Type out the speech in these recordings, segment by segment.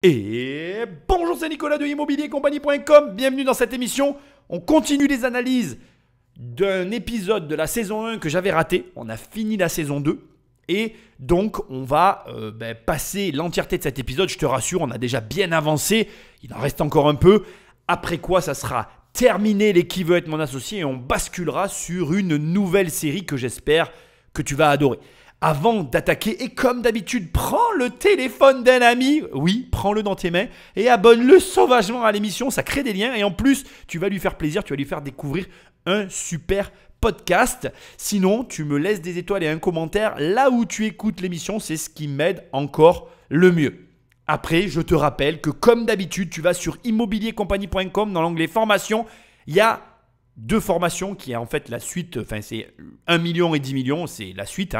Et bonjour, c'est Nicolas de immobiliercompagnie.com. Bienvenue dans cette émission. On continue les analyses d'un épisode de la saison 1 que j'avais raté. On a fini la saison 2. Et donc, on va passer l'entièreté de cet épisode. Je te rassure, on a déjà bien avancé. Il en reste encore un peu. Après quoi, ça sera terminé les Qui veut être mon associé et on basculera sur une nouvelle série que j'espère que tu vas adorer. Avant d'attaquer, et comme d'habitude, prends le téléphone d'un ami, oui, prends-le dans tes mains et abonne-le sauvagement à l'émission, ça crée des liens et en plus, tu vas lui faire plaisir, tu vas lui faire découvrir un super podcast. Sinon, tu me laisses des étoiles et un commentaire là où tu écoutes l'émission, c'est ce qui m'aide encore le mieux. Après, je te rappelle que comme d'habitude, tu vas sur immobiliercompagnie.com dans l'onglet formation, il y a deux formations qui est en fait la suite, c'est 1 million et 10 millions, c'est la suite.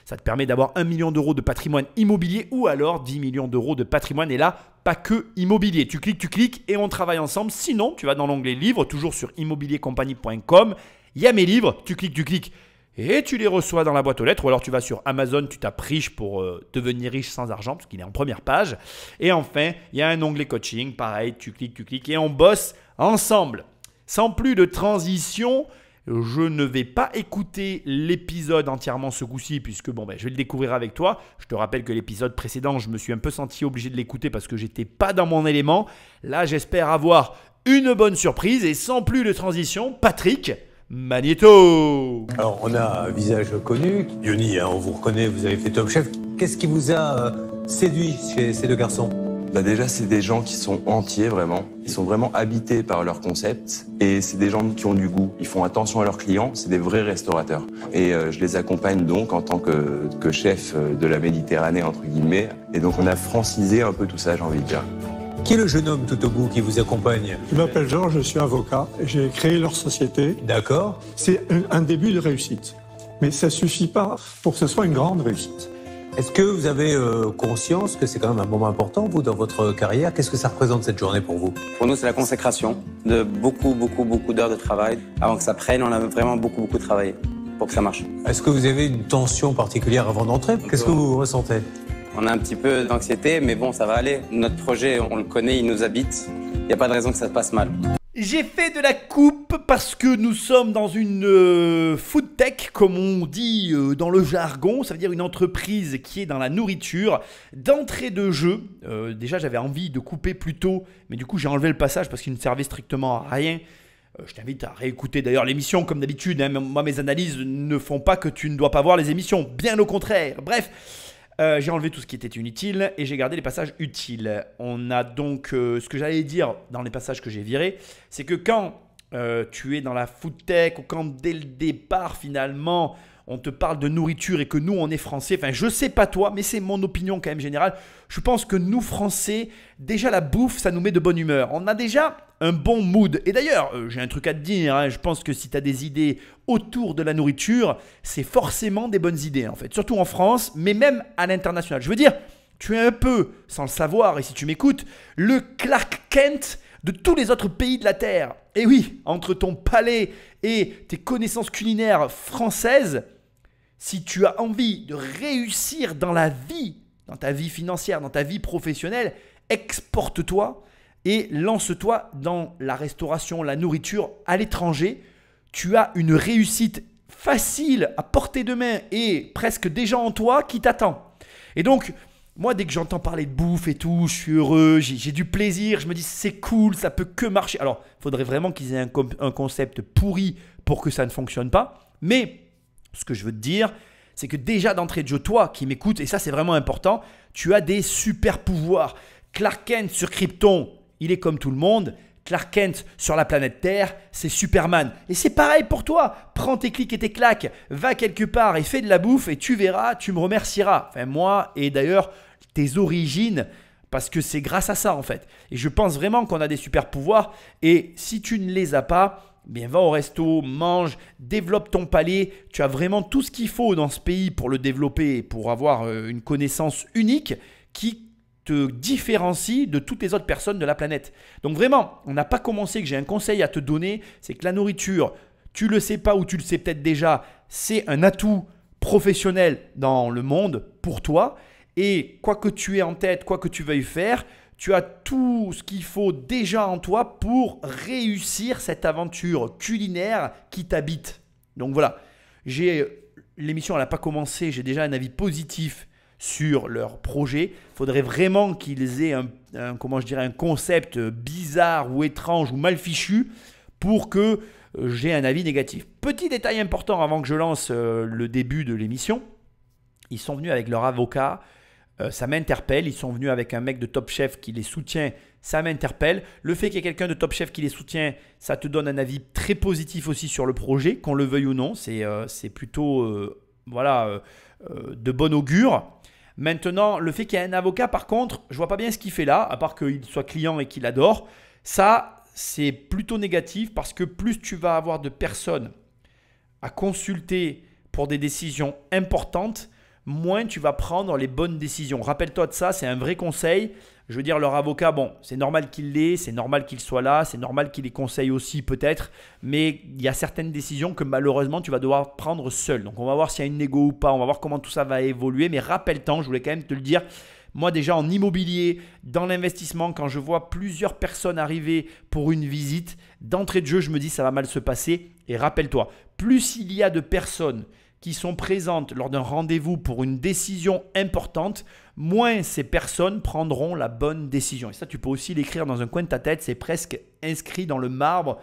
Ça te permet d'avoir 1 million d'euros de patrimoine immobilier ou alors 10 millions d'euros de patrimoine. Et là, pas que immobilier. Tu cliques et on travaille ensemble. Sinon, tu vas dans l'onglet livres, toujours sur immobiliercompagnie.com. Il y a mes livres, tu cliques et tu les reçois dans la boîte aux lettres. Ou alors tu vas sur Amazon, tu tapes riche pour devenir riche sans argent parce qu'il est en première page. Et enfin, il y a un onglet coaching. Pareil, tu cliques et on bosse ensemble. Sans plus de transition, je ne vais pas écouter l'épisode entièrement ce coup-ci puisque je vais le découvrir avec toi. Je te rappelle que l'épisode précédent, je me suis un peu senti obligé de l'écouter parce que j'étais pas dans mon élément. Là, j'espère avoir une bonne surprise et sans plus de transition, Patrick Magnéto. Alors, on a un visage connu. Yoni, on vous reconnaît, vous avez fait Top Chef. Qu'est-ce qui vous a séduit chez ces deux garçons ? Déjà, c'est des gens qui sont entiers, vraiment. Ils sont vraiment habités par leur concept. Et c'est des gens qui ont du goût. Ils font attention à leurs clients. C'est des vrais restaurateurs. Et je les accompagne donc en tant que chef de la Méditerranée, entre guillemets. Et donc, on a francisé un peu tout ça, j'ai envie de dire. Qui est le jeune homme tout au bout qui vous accompagne ? Je m'appelle Georges, je suis avocat. J'ai créé leur société. D'accord. C'est un début de réussite. Mais ça ne suffit pas pour que ce soit une grande réussite. Est-ce que vous avez conscience que c'est quand même un moment important, vous, dans votre carrière ? Qu'est-ce que ça représente, cette journée, pour vous ? Pour nous, c'est la consécration de beaucoup d'heures de travail. Avant que ça prenne, on a vraiment beaucoup travaillé pour que ça marche. Est-ce que vous avez une tension particulière avant d'entrer ? Qu'est-ce que vous ressentez ? On a un petit peu d'anxiété, mais bon, ça va aller. Notre projet, on le connaît, il nous habite. Il n'y a pas de raison que ça se passe mal. J'ai fait de la coupe parce que nous sommes dans une food tech, comme on dit dans le jargon. Ça veut dire une entreprise qui est dans la nourriture. D'entrée de jeu, déjà j'avais envie de couper plus tôt, mais du coup j'ai enlevé le passage parce qu'il ne servait strictement à rien. Je t'invite à réécouter d'ailleurs l'émission comme d'habitude. Moi, mes analyses ne font pas que tu ne dois pas voir les émissions, bien au contraire. Bref. J'ai enlevé tout ce qui était inutile et j'ai gardé les passages utiles. On a donc ce que j'allais dire dans les passages que j'ai virés, c'est que quand tu es dans la food tech ou quand dès le départ finalement on te parle de nourriture et que nous on est français, enfin je sais pas toi mais c'est mon opinion quand même générale, je pense que nous français, déjà la bouffe ça nous met de bonne humeur. On a déjà un bon mood. Et d'ailleurs, j'ai un truc à te dire, je pense que si tu as des idées autour de la nourriture, c'est forcément des bonnes idées en fait. Surtout en France, mais même à l'international. Je veux dire, tu es un peu, sans le savoir, et si tu m'écoutes, le Clark Kent de tous les autres pays de la Terre. Et oui, entre ton palais et tes connaissances culinaires françaises, si tu as envie de réussir dans la vie, dans ta vie financière, dans ta vie professionnelle, exporte-toi et lance-toi dans la restauration, la nourriture à l'étranger. Tu as une réussite facile à portée de main et presque déjà en toi qui t'attend. Et donc, moi, dès que j'entends parler de bouffe et tout, je suis heureux, j'ai du plaisir, je me dis c'est cool, ça peut que marcher. Alors, il faudrait vraiment qu'ils aient un concept pourri pour que ça ne fonctionne pas. Mais ce que je veux te dire, c'est que déjà d'entrée de jeu, toi qui m'écoutes, et ça c'est vraiment important, tu as des super pouvoirs. Clark Kent sur Krypton, il est comme tout le monde. Clark Kent sur la planète Terre, c'est Superman. Et c'est pareil pour toi. Prends tes clics et tes claques, va quelque part et fais de la bouffe et tu verras, tu me remercieras. Enfin moi et d'ailleurs tes origines, parce que c'est grâce à ça en fait. Et je pense vraiment qu'on a des super pouvoirs et si tu ne les as pas, bien va au resto, mange, développe ton palais. Tu as vraiment tout ce qu'il faut dans ce pays pour le développer, pour avoir une connaissance unique qui te différencie de toutes les autres personnes de la planète. Donc vraiment, on n'a pas commencé, que j'ai un conseil à te donner, c'est que la nourriture, tu le sais pas ou tu le sais peut-être déjà, c'est un atout professionnel dans le monde pour toi. Et quoi que tu aies en tête, quoi que tu veuilles faire, tu as tout ce qu'il faut déjà en toi pour réussir cette aventure culinaire qui t'habite. Donc voilà, l'émission elle n'a pas commencé, j'ai déjà un avis positif sur leur projet. Il faudrait vraiment qu'ils aient un concept bizarre ou étrange ou mal fichu pour que j'ai un avis négatif. Petit détail important avant que je lance le début de l'émission, ils sont venus avec leur avocat, ça m'interpelle. Ils sont venus avec un mec de Top Chef qui les soutient, ça m'interpelle. Le fait qu'il y ait quelqu'un de Top Chef qui les soutient, ça te donne un avis très positif aussi sur le projet, qu'on le veuille ou non. C'est plutôt de bon augure. Maintenant, le fait qu'il y ait un avocat, par contre, je ne vois pas bien ce qu'il fait là, à part qu'il soit client et qu'il adore. Ça, c'est plutôt négatif parce que plus tu vas avoir de personnes à consulter pour des décisions importantes, moins tu vas prendre les bonnes décisions. Rappelle-toi de ça, c'est un vrai conseil. Je veux dire, leur avocat, bon, c'est normal qu'il l'ait, c'est normal qu'il soit là, c'est normal qu'il les conseille aussi peut-être, mais il y a certaines décisions que malheureusement tu vas devoir prendre seul. Donc on va voir s'il y a une négo ou pas, on va voir comment tout ça va évoluer, mais rappelle-toi, je voulais quand même te le dire, moi déjà en immobilier, dans l'investissement, quand je vois plusieurs personnes arriver pour une visite, d'entrée de jeu, je me dis ça va mal se passer. Et rappelle-toi, plus il y a de personnes qui sont présentes lors d'un rendez-vous pour une décision importante, moins ces personnes prendront la bonne décision. Et ça, tu peux aussi l'écrire dans un coin de ta tête, c'est presque inscrit dans le marbre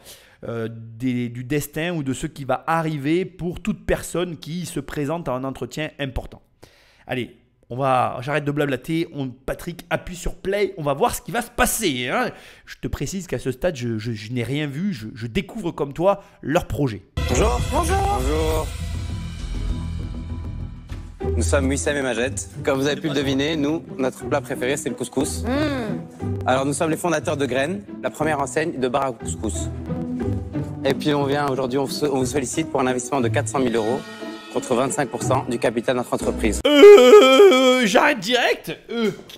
du destin ou de ce qui va arriver pour toute personne qui se présente à un entretien important. Allez, j'arrête de blablater, Patrick appuie sur play, on va voir ce qui va se passer. Hein. Je te précise qu'à ce stade, je n'ai rien vu, je découvre comme toi leur projet. Bonjour. Bonjour. Bonjour. Nous sommes Wissem et Majed. Comme vous avez pu le deviner, notre plat préféré, c'est le couscous. Alors, nous sommes les fondateurs de Graines, la première enseigne de bar à couscous. Et puis, aujourd'hui, on vous sollicite pour un investissement de 400 000 € contre 25% du capital de notre entreprise. J'arrête direct.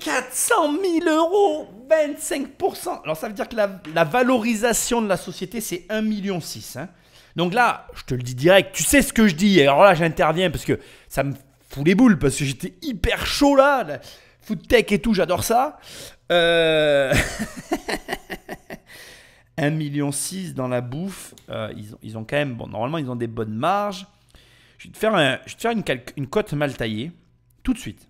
400 000 €, 25%. Alors, ça veut dire que la valorisation de la société, c'est 1,6 million. Hein. Donc là, je te le dis direct, tu sais ce que je dis. Et alors là, j'interviens parce que ça me fout les boules parce que j'étais hyper chaud là. Food tech et tout, j'adore ça. 1,6 million dans la bouffe. Ils ont quand même, bon, normalement, ils ont des bonnes marges. Je vais te faire une cote mal taillée tout de suite.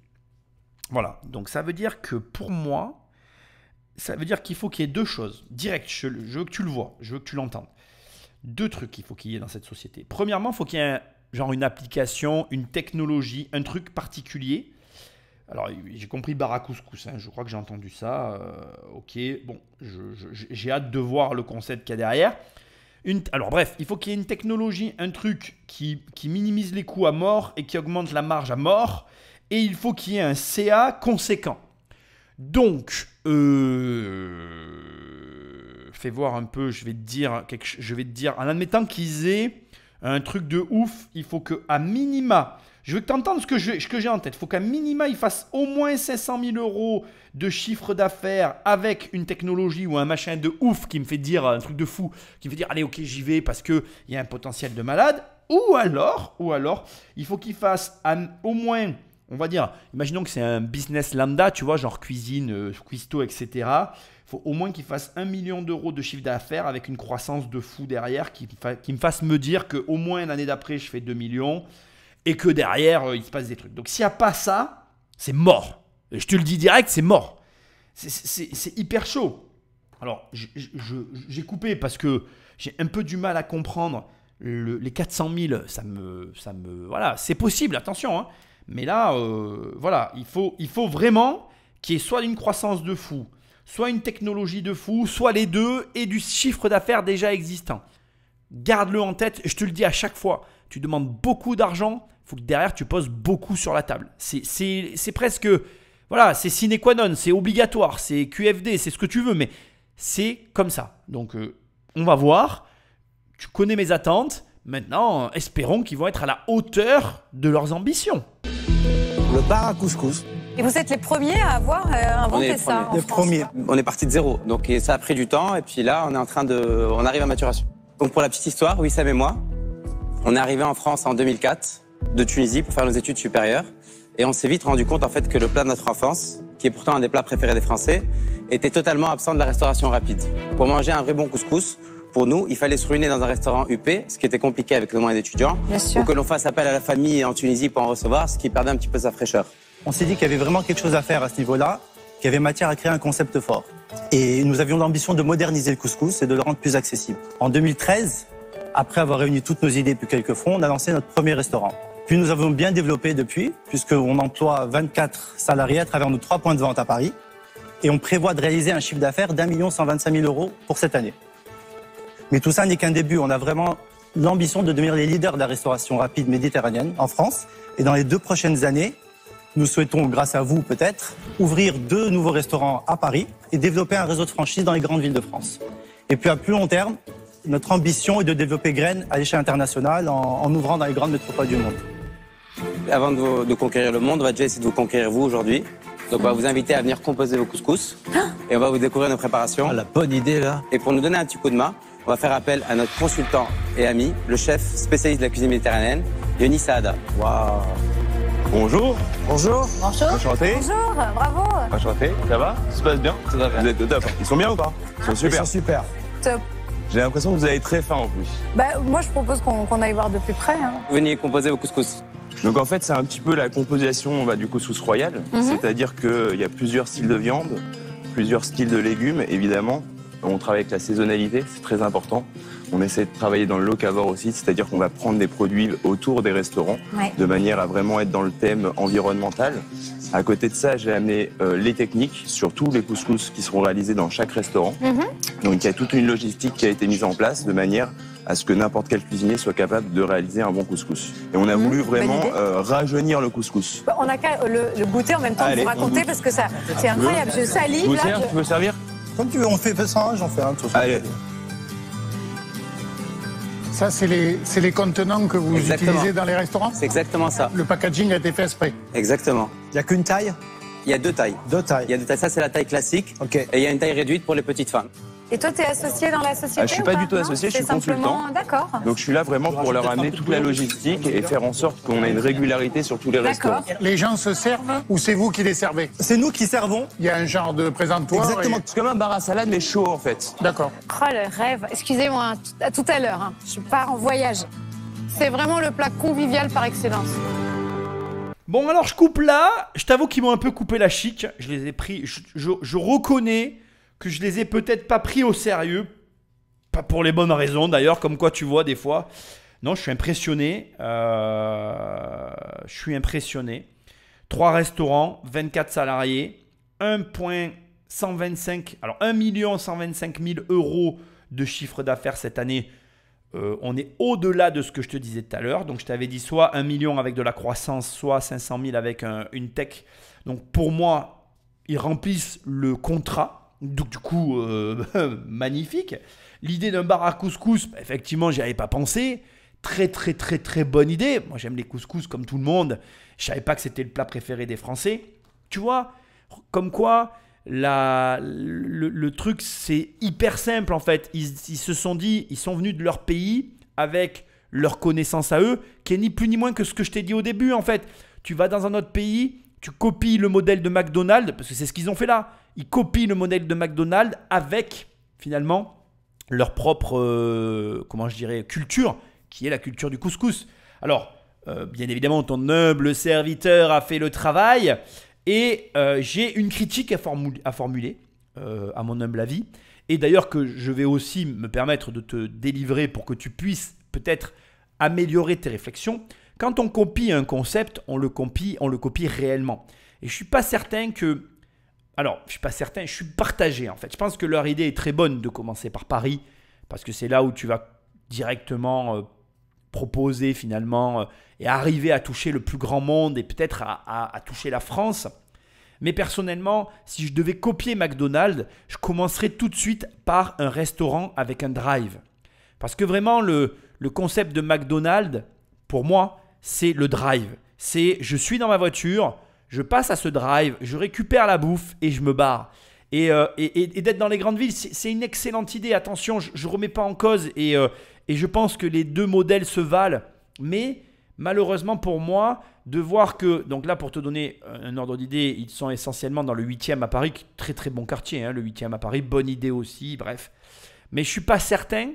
Voilà. Donc, ça veut dire que pour moi, ça veut dire qu'il faut qu'il y ait deux choses. Direct, je veux que tu le vois, je veux que tu l'entendes. Deux trucs qu'il faut qu'il y ait dans cette société. Premièrement, il faut qu'il y ait une application, une technologie, un truc particulier. Alors, j'ai compris bar à couscous, hein, je crois que j'ai entendu ça. Ok, bon, j'ai hâte de voir le concept qu'il y a derrière. Alors bref, il faut qu'il y ait une technologie, un truc qui minimise les coûts à mort et qui augmente la marge à mort. Et il faut qu'il y ait un CA conséquent. Donc, fais voir un peu, je vais te dire, en admettant qu'ils aient un truc de ouf, il faut qu'à minima, je veux que tu entendes ce que j'ai en tête, il faut qu'à minima, ils fassent au moins 500 000 € de chiffre d'affaires avec une technologie ou un machin de ouf qui me fait dire un truc de fou, qui me fait dire allez ok j'y vais parce qu'il y a un potentiel de malade, ou alors, il faut qu'ils fassent au moins, on va dire, imaginons que c'est un business lambda, tu vois, genre cuisine, cuistot, etc. Il faut au moins qu'il fasse 1 million € de chiffre d'affaires avec une croissance de fou derrière qui me fasse me dire qu'au moins l'année d'après, je fais 2 millions et que derrière, il se passe des trucs. Donc, s'il n'y a pas ça, c'est mort. Et je te le dis direct, c'est mort. C'est hyper chaud. Alors, j'ai coupé parce que j'ai un peu du mal à comprendre les 400 000. Voilà, c'est possible, attention. Hein. Mais là, voilà, il faut vraiment qu'il y ait soit une croissance de fou, soit une technologie de fou, soit les deux et du chiffre d'affaires déjà existant. Garde-le en tête, je te le dis à chaque fois, tu demandes beaucoup d'argent, il faut que derrière tu poses beaucoup sur la table. C'est presque, voilà, c'est sine qua non, c'est obligatoire, c'est QFD, c'est ce que tu veux, mais c'est comme ça. Donc on va voir, tu connais mes attentes, maintenant espérons qu'ils vont être à la hauteur de leurs ambitions. Le bar à couscous. Et vous êtes les premiers à avoir inventé ça en France. On est parti de zéro, donc ça a pris du temps et puis là on arrive à maturation. Donc pour la petite histoire, Wissem et moi, on est arrivé en France en 2004 de Tunisie pour faire nos études supérieures et on s'est vite rendu compte en fait que le plat de notre enfance, qui est pourtant un des plats préférés des Français, était totalement absent de la restauration rapide. Pour manger un vrai bon couscous, pour nous, il fallait se ruiner dans un restaurant UP, ce qui était compliqué avec le moyen d'étudiants, ou que l'on fasse appel à la famille en Tunisie pour en recevoir, ce qui perdait un petit peu sa fraîcheur. On s'est dit qu'il y avait vraiment quelque chose à faire à ce niveau-là, qu'il y avait matière à créer un concept fort. Et nous avions l'ambition de moderniser le couscous et de le rendre plus accessible. En 2013, après avoir réuni toutes nos idées depuis quelques fronts, on a lancé notre premier restaurant. Puis nous avons bien développé depuis, puisqu'on emploie 24 salariés à travers nos 3 points de vente à Paris. Et on prévoit de réaliser un chiffre d'affaires d'1 125 000 € pour cette année. Mais tout ça n'est qu'un début. On a vraiment l'ambition de devenir les leaders de la restauration rapide méditerranéenne en France. Et dans les 2 prochaines années, nous souhaitons, grâce à vous peut-être, ouvrir 2 nouveaux restaurants à Paris et développer un réseau de franchises dans les grandes villes de France. Et puis à plus long terme, notre ambition est de développer Graines à l'échelle internationale en ouvrant dans les grandes métropoles du monde. Avant de conquérir le monde, on va déjà essayer de vous conquérir vous aujourd'hui. Donc on va vous inviter à venir composer vos couscous et on va vous découvrir nos préparations. Ah, la bonne idée là. Et pour nous donner un petit coup de main, on va faire appel à notre consultant et ami, le chef spécialiste de la cuisine méditerranéenne, Yoni Saada. Waouh! Bonjour. Bonjour. Enchanté. Bonjour, bravo. Enchanté. Ça va? Ça se passe bien? Tout à fait. Vous êtes au top. Ils sont bien ou pas? Ils sont super. Ils sont super. Top. J'ai l'impression que vous avez très faim en plus. Bah, moi, je propose qu'on aille voir de plus près. Hein. Venez composer vos couscous. Donc en fait, c'est un petit peu la composition du couscous royal. C'est-à-dire qu'il y a plusieurs styles de viande, plusieurs styles de légumes, évidemment. On travaille avec la saisonnalité, c'est très important. On essaie de travailler dans le locavore aussi, c'est-à-dire qu'on va prendre des produits autour des restaurants, de manière à vraiment être dans le thème environnemental. À côté de ça, j'ai amené les techniques sur tous les couscous qui seront réalisés dans chaque restaurant. Donc il y a toute une logistique qui a été mise en place de manière à ce que n'importe quel cuisinier soit capable de réaliser un bon couscous. Et on a voulu vraiment rajeunir le couscous. Bah, on n'a qu'à le goûter en même temps que vous raconter parce que c'est incroyable. Je salive. Là, Tu veux servir? Comme tu veux, on fait ça, j'en fais un. Allez. Ça, c'est les contenants que vous utilisez dans les restaurants? C'est exactement ça. Le packaging a été fait exprès? Exactement. Il n'y a qu'une taille? Il y a 2 tailles. 2 tailles. Il y a 2 tailles. Ça, c'est la taille classique. Ok. Et il y a une taille réduite pour les petites femmes. Et toi, tu es associé dans la société? Je suis pas du tout associé, je suis consultant. D'accord. Donc je suis là vraiment pour leur amener toute la logistique et faire en sorte qu'on ait une régularité sur tous les restaurants. Les gens se servent ou c'est vous qui les servez? C'est nous qui servons. Il y a un genre de présentoir. Exactement. C'est comme un bar à salade mais chaud en fait. D'accord. Oh, le rêve. Excusez-moi, à tout à l'heure. Hein. Je pars en voyage. C'est vraiment le plat convivial par excellence. Bon, alors je coupe là. Je t'avoue qu'ils m'ont un peu coupé la chic. Je les ai pris. Je reconnais que je les ai peut-être pas pris au sérieux. Pas pour les bonnes raisons d'ailleurs, comme quoi tu vois des fois. Non, je suis impressionné. 3 restaurants, 24 salariés, 1,125 000 € de chiffre d'affaires cette année. On est au-delà de ce que je te disais tout à l'heure. Donc, je t'avais dit soit 1 million avec de la croissance, soit 500 000 avec une tech. Donc, pour moi, ils remplissent le contrat. Donc, du coup, magnifique. L'idée d'un bar à couscous, effectivement, j'y avais pas pensé. Très, très, très, très bonne idée. Moi, j'aime les couscous comme tout le monde. Je savais pas que c'était le plat préféré des Français. Tu vois, comme quoi... Le truc, c'est hyper simple en fait. Ils se sont dit, ils sont venus de leur pays avec leur connaissance à eux, qui est ni plus ni moins que ce que je t'ai dit au début en fait. Tu vas dans un autre pays, tu copies le modèle de McDonald's, parce que c'est ce qu'ils ont fait là. Ils copient le modèle de McDonald's avec finalement leur propre, culture, qui est la culture du couscous. Alors, bien évidemment, ton humble serviteur a fait le travail. Et j'ai une critique à formuler, à mon humble avis. Et d'ailleurs que je vais aussi me permettre de te délivrer pour que tu puisses peut-être améliorer tes réflexions. Quand on copie un concept, on le copie réellement. Et je ne suis pas certain que... Alors, je suis partagé en fait. Je pense que leur idée est très bonne de commencer par Paris, parce que c'est là où tu vas directement... proposer finalement et arriver à toucher le plus grand monde et peut-être à toucher la France. Mais personnellement, si je devais copier McDonald's, je commencerais tout de suite par un restaurant avec un drive. Parce que vraiment, le concept de McDonald's, pour moi, c'est le drive. C'est je suis dans ma voiture, je passe à ce drive, je récupère la bouffe et je me barre. Et d'être dans les grandes villes, c'est une excellente idée. Attention, je ne remets pas en cause et je pense que les 2 modèles se valent. Mais malheureusement pour moi, de voir que, donc là pour te donner un ordre d'idée, ils sont essentiellement dans le 8e à Paris, très très bon quartier, hein, le 8e à Paris, bonne idée aussi, bref. Mais je ne suis pas certain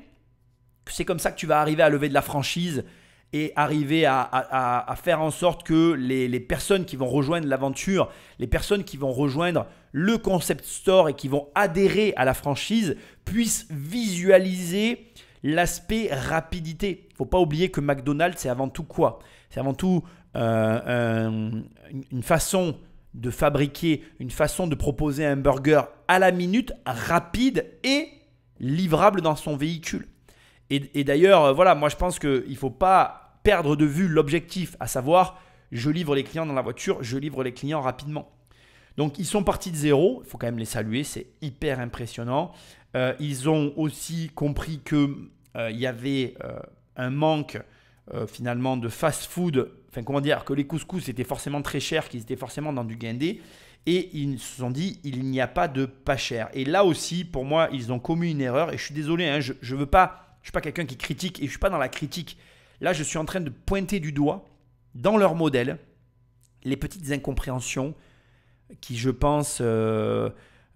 que c'est comme ça que tu vas arriver à lever de la franchise et arriver à faire en sorte que les personnes qui vont rejoindre l'aventure, les personnes qui vont rejoindre le concept store et qui vont adhérer à la franchise puissent visualiser l'aspect rapidité. Il ne faut pas oublier que McDonald's, c'est avant tout quoi? C'est avant tout une façon de fabriquer, une façon de proposer un burger à la minute, rapide et livrable dans son véhicule. Et d'ailleurs, voilà, moi je pense qu'il ne faut pas perdre de vue l'objectif, à savoir, je livre les clients dans la voiture, je livre les clients rapidement. Donc, ils sont partis de zéro, il faut quand même les saluer, c'est hyper impressionnant. Ils ont aussi compris qu'il y avait un manque finalement de fast-food, enfin comment dire, que les couscous étaient forcément très chers, qu'ils étaient forcément dans du guindé. Et ils se sont dit, il n'y a pas de pas cher. Et là aussi, pour moi, ils ont commis une erreur. Et je suis désolé, hein, je ne suis pas quelqu'un qui critique et je ne suis pas dans la critique. Là, je suis en train de pointer du doigt dans leur modèle les petites incompréhensions qui, je pense, ne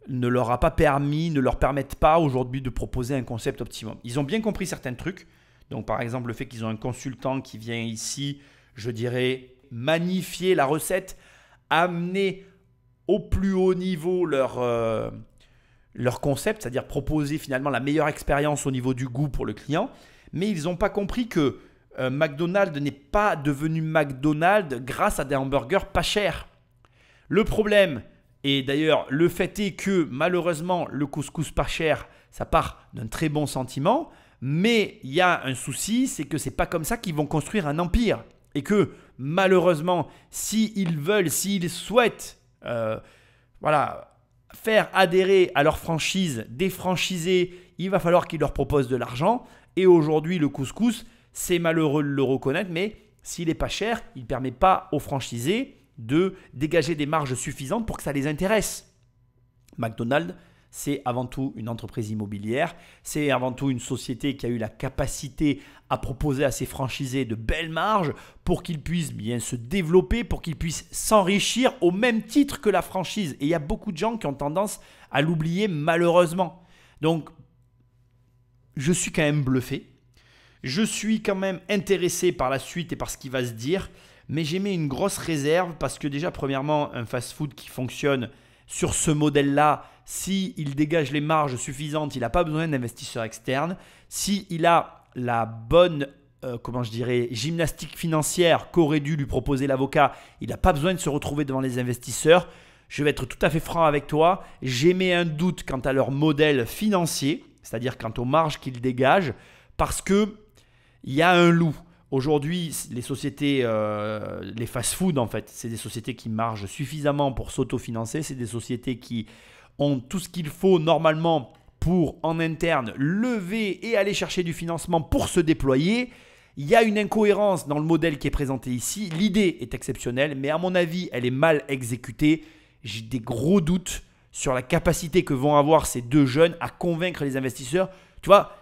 leur a pas permis, ne leur permettent pas aujourd'hui de proposer un concept optimum. Ils ont bien compris certains trucs. Donc, par exemple, le fait qu'ils ont un consultant qui vient ici, je dirais, magnifier la recette, amener au plus haut niveau leur concept, c'est-à-dire proposer finalement la meilleure expérience au niveau du goût pour le client. Mais ils n'ont pas compris que McDonald's n'est pas devenu McDonald's grâce à des hamburgers pas chers. Le problème, et d'ailleurs le fait est que malheureusement le couscous pas cher, ça part d'un très bon sentiment, mais il y a un souci, c'est que ce n'est pas comme ça qu'ils vont construire un empire. Et que malheureusement, s'ils veulent, s'ils souhaitent faire adhérer à leur franchise des franchisés, il va falloir qu'ils leur proposent de l'argent. Et aujourd'hui, le couscous, c'est malheureux de le reconnaître, mais s'il n'est pas cher, il ne permet pas aux franchisés de dégager des marges suffisantes pour que ça les intéresse. McDonald's, c'est avant tout une entreprise immobilière, c'est avant tout une société qui a eu la capacité à proposer à ses franchisés de belles marges pour qu'ils puissent bien se développer, pour qu'ils puissent s'enrichir au même titre que la franchise. Et il y a beaucoup de gens qui ont tendance à l'oublier malheureusement. Donc, je suis quand même bluffé. Je suis quand même intéressé par la suite et par ce qui va se dire, mais j'ai mis une grosse réserve parce que déjà, premièrement, un fast-food qui fonctionne sur ce modèle-là, s'il dégage les marges suffisantes, il n'a pas besoin d'investisseurs externes. S'il a la bonne gymnastique financière qu'aurait dû lui proposer l'avocat, il n'a pas besoin de se retrouver devant les investisseurs. Je vais être tout à fait franc avec toi, j'émets un doute quant à leur modèle financier, c'est-à-dire quant aux marges qu'ils dégagent, parce qu'il y a un loup. Aujourd'hui, les sociétés, les fast-food en fait, c'est des sociétés qui marchent suffisamment pour s'autofinancer, c'est des sociétés qui ont tout ce qu'il faut normalement pour en interne lever et aller chercher du financement pour se déployer. Il y a une incohérence dans le modèle qui est présenté ici. L'idée est exceptionnelle, mais à mon avis, elle est mal exécutée. J'ai des gros doutes sur la capacité que vont avoir ces deux jeunes à convaincre les investisseurs. Tu vois,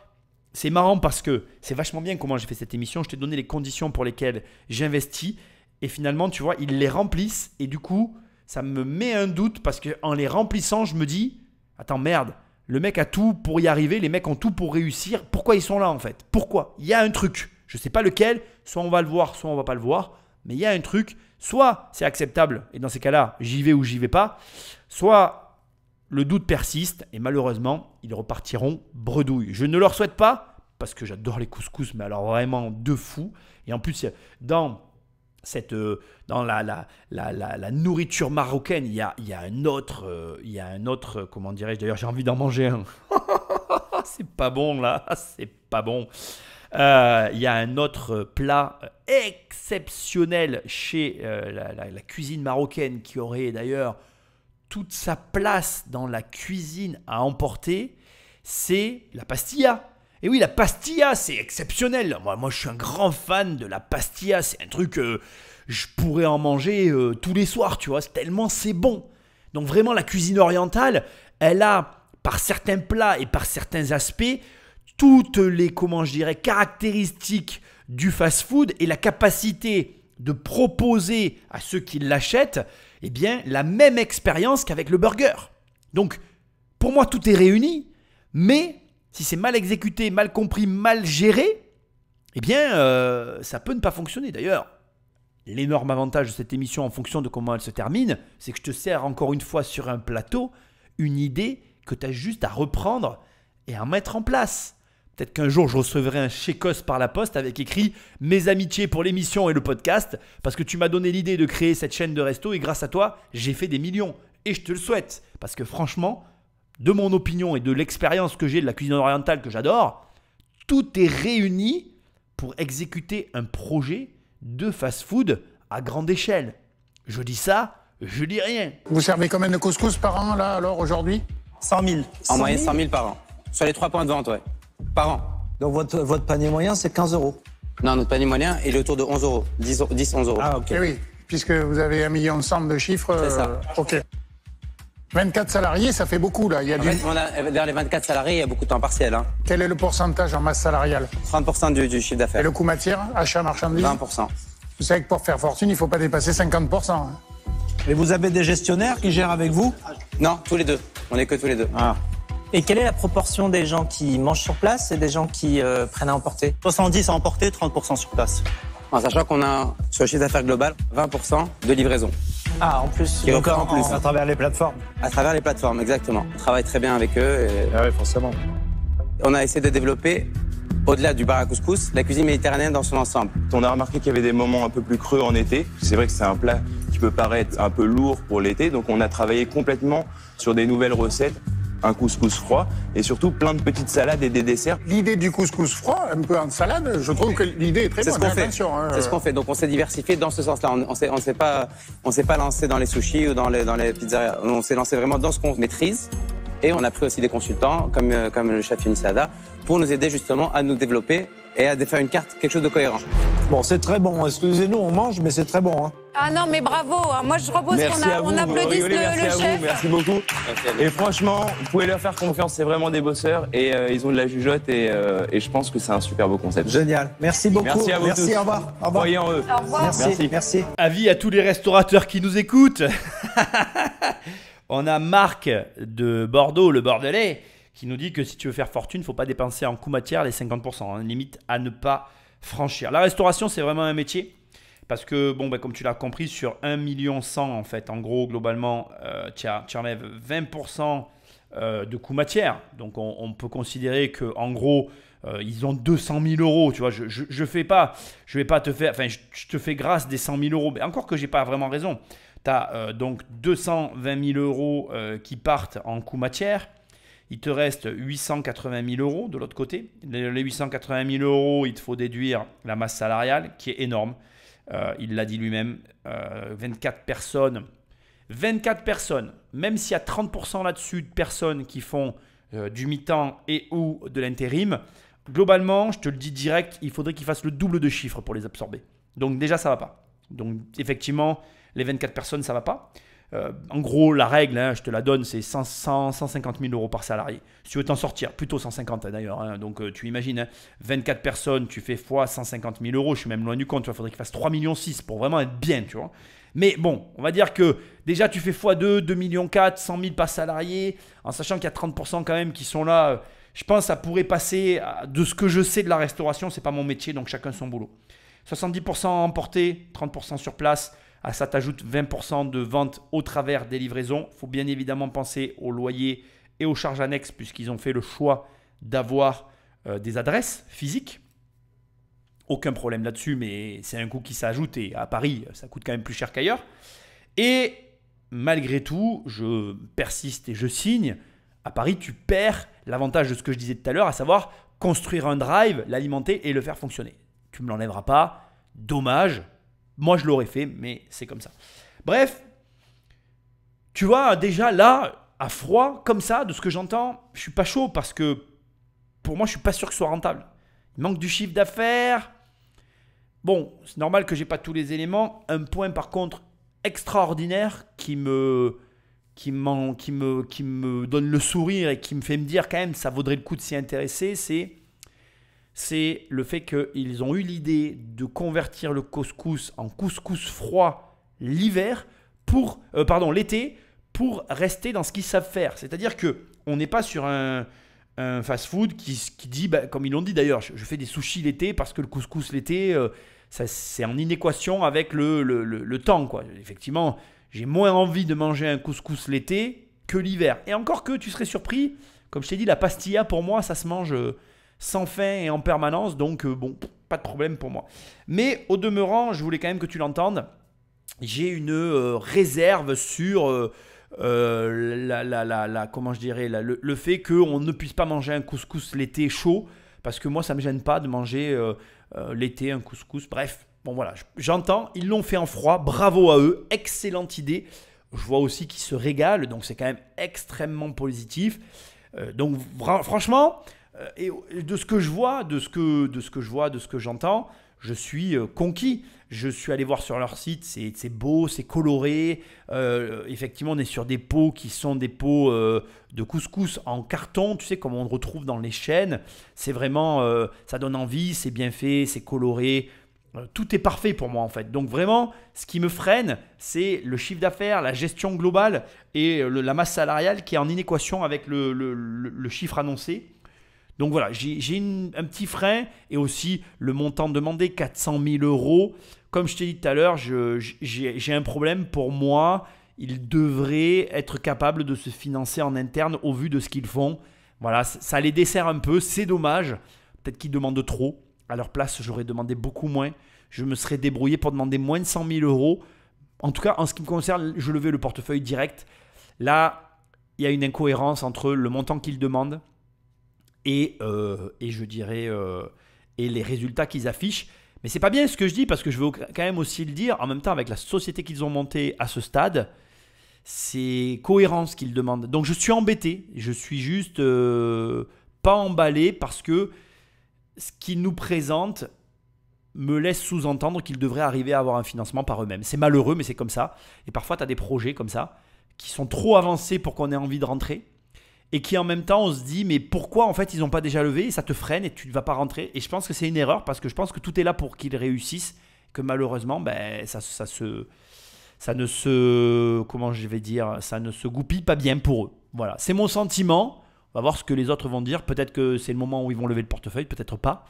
c'est marrant parce que c'est vachement bien comment j'ai fait cette émission. Je t'ai donné les conditions pour lesquelles j'investis et finalement, tu vois, ils les remplissent et du coup, ça me met un doute parce qu'en les remplissant, je me dis « Attends, merde, le mec a tout pour y arriver, les mecs ont tout pour réussir. Pourquoi ils sont là en fait? Pourquoi? Il y a un truc. Je ne sais pas lequel, soit on va le voir, soit on ne va pas le voir, mais il y a un truc. Soit c'est acceptable et dans ces cas-là, j'y vais ou j'y vais pas, soit le doute persiste et malheureusement, ils repartiront bredouille. Je ne leur souhaite pas parce que j'adore les couscous, mais alors vraiment de fou. Et en plus, dans la nourriture marocaine, il y a un autre, comment dirais-je, d'ailleurs j'ai envie d'en manger un. C'est pas bon là, c'est pas bon. Il y a un autre plat exceptionnel chez la cuisine marocaine qui aurait d'ailleurs toute sa place dans la cuisine à emporter, c'est la pastilla. Et oui, la pastilla, c'est exceptionnel. Moi, je suis un grand fan de la pastilla. C'est un truc, je pourrais en manger tous les soirs, tu vois, tellement c'est bon. Donc vraiment, la cuisine orientale, elle a, par certains plats et par certains aspects, toutes les, caractéristiques du fast-food et la capacité de proposer à ceux qui l'achètent eh bien, la même expérience qu'avec le burger. Donc, pour moi, tout est réuni, mais si c'est mal exécuté, mal compris, mal géré, eh bien, ça peut ne pas fonctionner. D'ailleurs, l'énorme avantage de cette émission en fonction de comment elle se termine, c'est que je te sers encore une fois sur un plateau une idée que tu as juste à reprendre et à mettre en place. Peut-être qu'un jour, je recevrai un chécos par la poste avec écrit « Mes amitiés pour l'émission et le podcast » parce que tu m'as donné l'idée de créer cette chaîne de resto et grâce à toi, j'ai fait des millions. Et je te le souhaite parce que franchement, de mon opinion et de l'expérience que j'ai de la cuisine orientale que j'adore, tout est réuni pour exécuter un projet de fast-food à grande échelle. Je dis ça, je dis rien. Vous servez combien de couscous par an, là, alors, aujourd'hui? 100 000. En moyenne, 100 000 par an. Sur les 3 points de vente, ouais. Par an. Donc votre panier moyen, c'est 15 €. Non, notre panier moyen est autour de 11 €. 10-11 €. Ah, ok. Eh oui, puisque vous avez 1,1 million de chiffres. C'est ça. OK. 24 salariés, ça fait beaucoup, là. Il y a En fait, dans les 24 salariés, il y a beaucoup de temps partiel. Hein. Quel est le pourcentage en masse salariale? 30% du chiffre Et d'affaires. le coût matière, achat, marchandises? 20%. Vous savez que pour faire fortune, il ne faut pas dépasser 50%. Hein. Et vous avez des gestionnaires qui gèrent avec vous? Non, tous les deux. On n'est que tous les deux. Ah. Et quelle est la proportion des gens qui mangent sur place et des gens qui prennent à emporter? 70 à emporter, 30% sur place. En sachant qu'on a, sur le chiffre d'affaires global, 20% de livraison. Ah, en plus. Qui est encore en plus. À travers les plateformes. À travers les plateformes, exactement. On travaille très bien avec eux. Et Ah oui, forcément. on a essayé de développer, au-delà du bar à couscous, la cuisine méditerranéenne dans son ensemble. On a remarqué qu'il y avait des moments un peu plus creux en été. C'est vrai que c'est un plat qui peut paraître un peu lourd pour l'été, donc on a travaillé complètement sur des nouvelles recettes, un couscous froid et surtout plein de petites salades et des desserts. L'idée du couscous froid, un peu en salade, je trouve que l'idée est très C'est ce bonne. qu'on fait. Attention, hein. C'est ce qu'on fait. Donc on s'est diversifié dans ce sens-là. On s'est pas lancé dans les sushis ou dans les pizzerias. On s'est lancé vraiment dans ce qu'on maîtrise. Et on a pris aussi des consultants comme le chef Younis Saada pour nous aider justement à nous développer et à faire une carte, quelque chose de cohérent. Bon, c'est très bon. Excusez-nous, on mange, mais c'est très bon. Hein. Ah non, mais bravo. Moi, je propose Merci à vous, qu'on applaudisse rigolez, merci le à chef. vous, merci beaucoup. Et franchement, vous pouvez leur faire confiance, c'est vraiment des bosseurs et ils ont de la jugeote et je pense que c'est un super beau concept. Génial. Merci beaucoup. Merci à vous tous. Au revoir. Au revoir. Croyez en eux. Au revoir. Merci. Merci. Avis à tous les restaurateurs qui nous écoutent. On a Marc de Bordeaux, le Bordelais, qui nous dit que si tu veux faire fortune, il ne faut pas dépenser en coût matière les 50%, hein, limite à ne pas franchir. La restauration, c'est vraiment un métier parce que, bon, comme tu l'as compris, sur 1,1 million en fait, en gros, globalement, tu enlèves 20% de coût matière. Donc, on peut considérer qu'en gros, ils ont 200 000 €. Tu vois, je vais pas te faire, enfin, je te fais grâce des 100 000 €. Mais encore que j'ai pas vraiment raison. Tu as donc 220 000 € qui partent en coût matière. Il te reste 880 000 € de l'autre côté. Les 880 000 €, il te faut déduire la masse salariale qui est énorme. Il l'a dit lui-même. 24 personnes. 24 personnes. Même s'il y a 30% là-dessus de personnes qui font du mi-temps et ou de l'intérim, globalement, je te le dis direct, il faudrait qu'ils fassent le double de chiffres pour les absorber. Donc déjà, ça ne va pas. Donc effectivement, les 24 personnes, ça ne va pas. En gros, la règle, hein, je te la donne, c'est 150 000 € par salarié. Si tu veux t'en sortir, plutôt 150 d'ailleurs. Hein, donc tu imagines, hein, 24 personnes, tu fais fois 150 000 €. Je suis même loin du compte. Il faudrait qu'il fasse 3,6 millions pour vraiment être bien, tu vois. Mais bon, on va dire que déjà tu fais x2, 2,4 millions, 100 000 par salarié, en sachant qu'il y a 30% quand même qui sont là. Je pense que ça pourrait passer de ce que je sais de la restauration. C'est pas mon métier, donc chacun son boulot. 70% emporté, 30% sur place. À ça, t'ajoutes 20% de vente au travers des livraisons. Il faut bien évidemment penser au loyer et aux charges annexes puisqu'ils ont fait le choix d'avoir des adresses physiques. Aucun problème là-dessus, mais c'est un coût qui s'ajoute et à Paris, ça coûte quand même plus cher qu'ailleurs. Et malgré tout, je persiste et je signe. À Paris, tu perds l'avantage de ce que je disais tout à l'heure, à savoir construire un drive, l'alimenter et le faire fonctionner. Tu ne me l'enlèveras pas. Dommage. Moi, je l'aurais fait, mais c'est comme ça. Bref, tu vois, déjà là, à froid, comme ça, de ce que j'entends, je suis pas chaud parce que pour moi, je suis pas sûr que ce soit rentable. Il manque du chiffre d'affaires. Bon, c'est normal que j'ai pas tous les éléments. Un point, par contre, extraordinaire qui me donne le sourire et qui me fait me dire quand même ça vaudrait le coup de s'y intéresser, c'est c'est le fait qu'ils ont eu l'idée de convertir le couscous en couscous froid l'hiver l'été pour rester dans ce qu'ils savent faire. C'est-à-dire qu'on n'est pas sur un fast-food qui dit, comme ils l'ont dit d'ailleurs, je fais des sushis l'été parce que le couscous l'été, c'est en inéquation avec le temps, quoi. Effectivement, j'ai moins envie de manger un couscous l'été que l'hiver. Et encore que tu serais surpris, comme je t'ai dit, la pastilla pour moi, ça se mange sans fin et en permanence, donc bon, pas de problème pour moi. Mais au demeurant, je voulais quand même que tu l'entendes, j'ai une réserve sur comment je dirais, le fait qu'on ne puisse pas manger un couscous l'été chaud, parce que moi ça ne me gêne pas de manger l'été un couscous. Bref, bon voilà, j'entends, ils l'ont fait en froid, bravo à eux, excellente idée. Je vois aussi qu'ils se régalent, donc c'est quand même extrêmement positif. Donc franchement, et de ce que je vois, de ce que j'entends, je suis conquis. Je suis allé voir sur leur site, c'est beau, c'est coloré. Effectivement, on est sur des pots qui sont des pots de couscous en carton, tu sais, comme on retrouve dans les chaînes. C'est vraiment, ça donne envie, c'est bien fait, c'est coloré. Tout est parfait pour moi en fait. Donc vraiment, ce qui me freine, c'est le chiffre d'affaires, la gestion globale et la masse salariale qui est en inéquation avec le chiffre annoncé. Donc voilà, j'ai un petit frein et aussi le montant demandé, 400 000 €. Comme je t'ai dit tout à l'heure, j'ai un problème pour moi. Ils devraient être capables de se financer en interne au vu de ce qu'ils font. Voilà, ça les dessert un peu, c'est dommage. Peut-être qu'ils demandent trop. À leur place, j'aurais demandé beaucoup moins. Je me serais débrouillé pour demander moins de 100 000 €. En tout cas, en ce qui me concerne, je levais le portefeuille direct. Là, il y a une incohérence entre le montant qu'ils demandent et je dirais et les résultats qu'ils affichent. Mais c'est pas bien ce que je dis parce que je veux quand même aussi le dire. En même temps, avec la société qu'ils ont montée à ce stade, c'est cohérent ce qu'ils demandent. Donc je suis embêté. Je suis juste pas emballé parce que ce qu'ils nous présentent me laisse sous-entendre qu'ils devraient arriver à avoir un financement par eux-mêmes. C'est malheureux, mais c'est comme ça. Et parfois, tu as des projets comme ça qui sont trop avancés pour qu'on ait envie de rentrer. Et qui en même temps, on se dit, mais pourquoi en fait ils n'ont pas déjà levé? Et ça te freine et tu ne vas pas rentrer. Et je pense que c'est une erreur parce que je pense que tout est là pour qu'ils réussissent. Que malheureusement, ça ne se goupille pas bien pour eux. Voilà, c'est mon sentiment. On va voir ce que les autres vont dire. Peut-être que c'est le moment où ils vont lever le portefeuille, peut-être pas.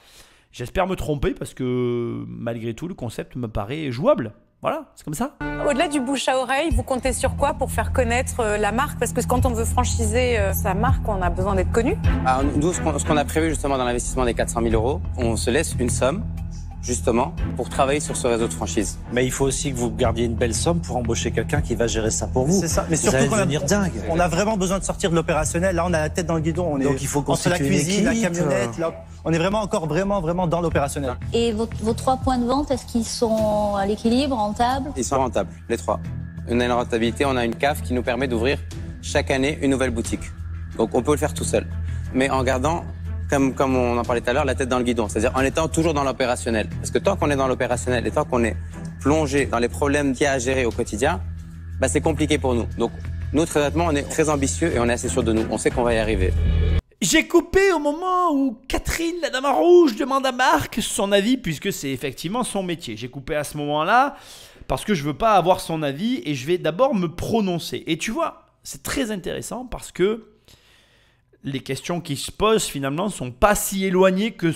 J'espère me tromper parce que malgré tout, le concept me paraît jouable. Voilà, c'est comme ça. Au-delà du bouche à oreille, vous comptez sur quoi pour faire connaître la marque? Parce que quand on veut franchiser sa marque, on a besoin d'être connu. Alors, nous, ce qu'on a prévu justement dans l'investissement des 400 000 €, on se laisse une somme justement pour travailler sur ce réseau de franchise. Mais il faut aussi que vous gardiez une belle somme pour embaucher quelqu'un qui va gérer ça pour vous. C'est ça, mais surtout on a vraiment besoin de sortir de l'opérationnel. Là, on a la tête dans le guidon. Donc il faut entre la cuisine, la camionnette, là, on est vraiment dans l'opérationnel. Et vos 3 points de vente, est-ce qu'ils sont à l'équilibre, rentables? Ils sont rentables, les 3. On a une rentabilité, on a une CAF qui nous permet d'ouvrir chaque année une nouvelle boutique. Donc on peut le faire tout seul, mais en gardant, comme on en parlait tout à l'heure, la tête dans le guidon, c'est-à-dire en étant toujours dans l'opérationnel. Parce que tant qu'on est dans l'opérationnel et tant qu'on est plongé dans les problèmes qu'il y a à gérer au quotidien, c'est compliqué pour nous. Donc nous, très honnêtement, on est très ambitieux et on est assez sûr de nous. On sait qu'on va y arriver. J'ai coupé au moment où Catherine, la dame en rouge, demande à Marc son avis puisque c'est effectivement son métier. J'ai coupé à ce moment-là parce que je ne veux pas avoir son avis et je vais d'abord me prononcer. Et tu vois, c'est très intéressant parce que les questions qui se posent finalement ne sont pas si éloignées que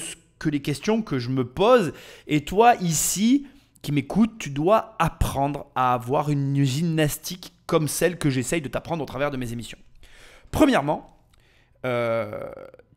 les questions que je me pose. Et toi, ici, qui m'écoutes, tu dois apprendre à avoir une gymnastique comme celle que j'essaye de t'apprendre au travers de mes émissions. Premièrement,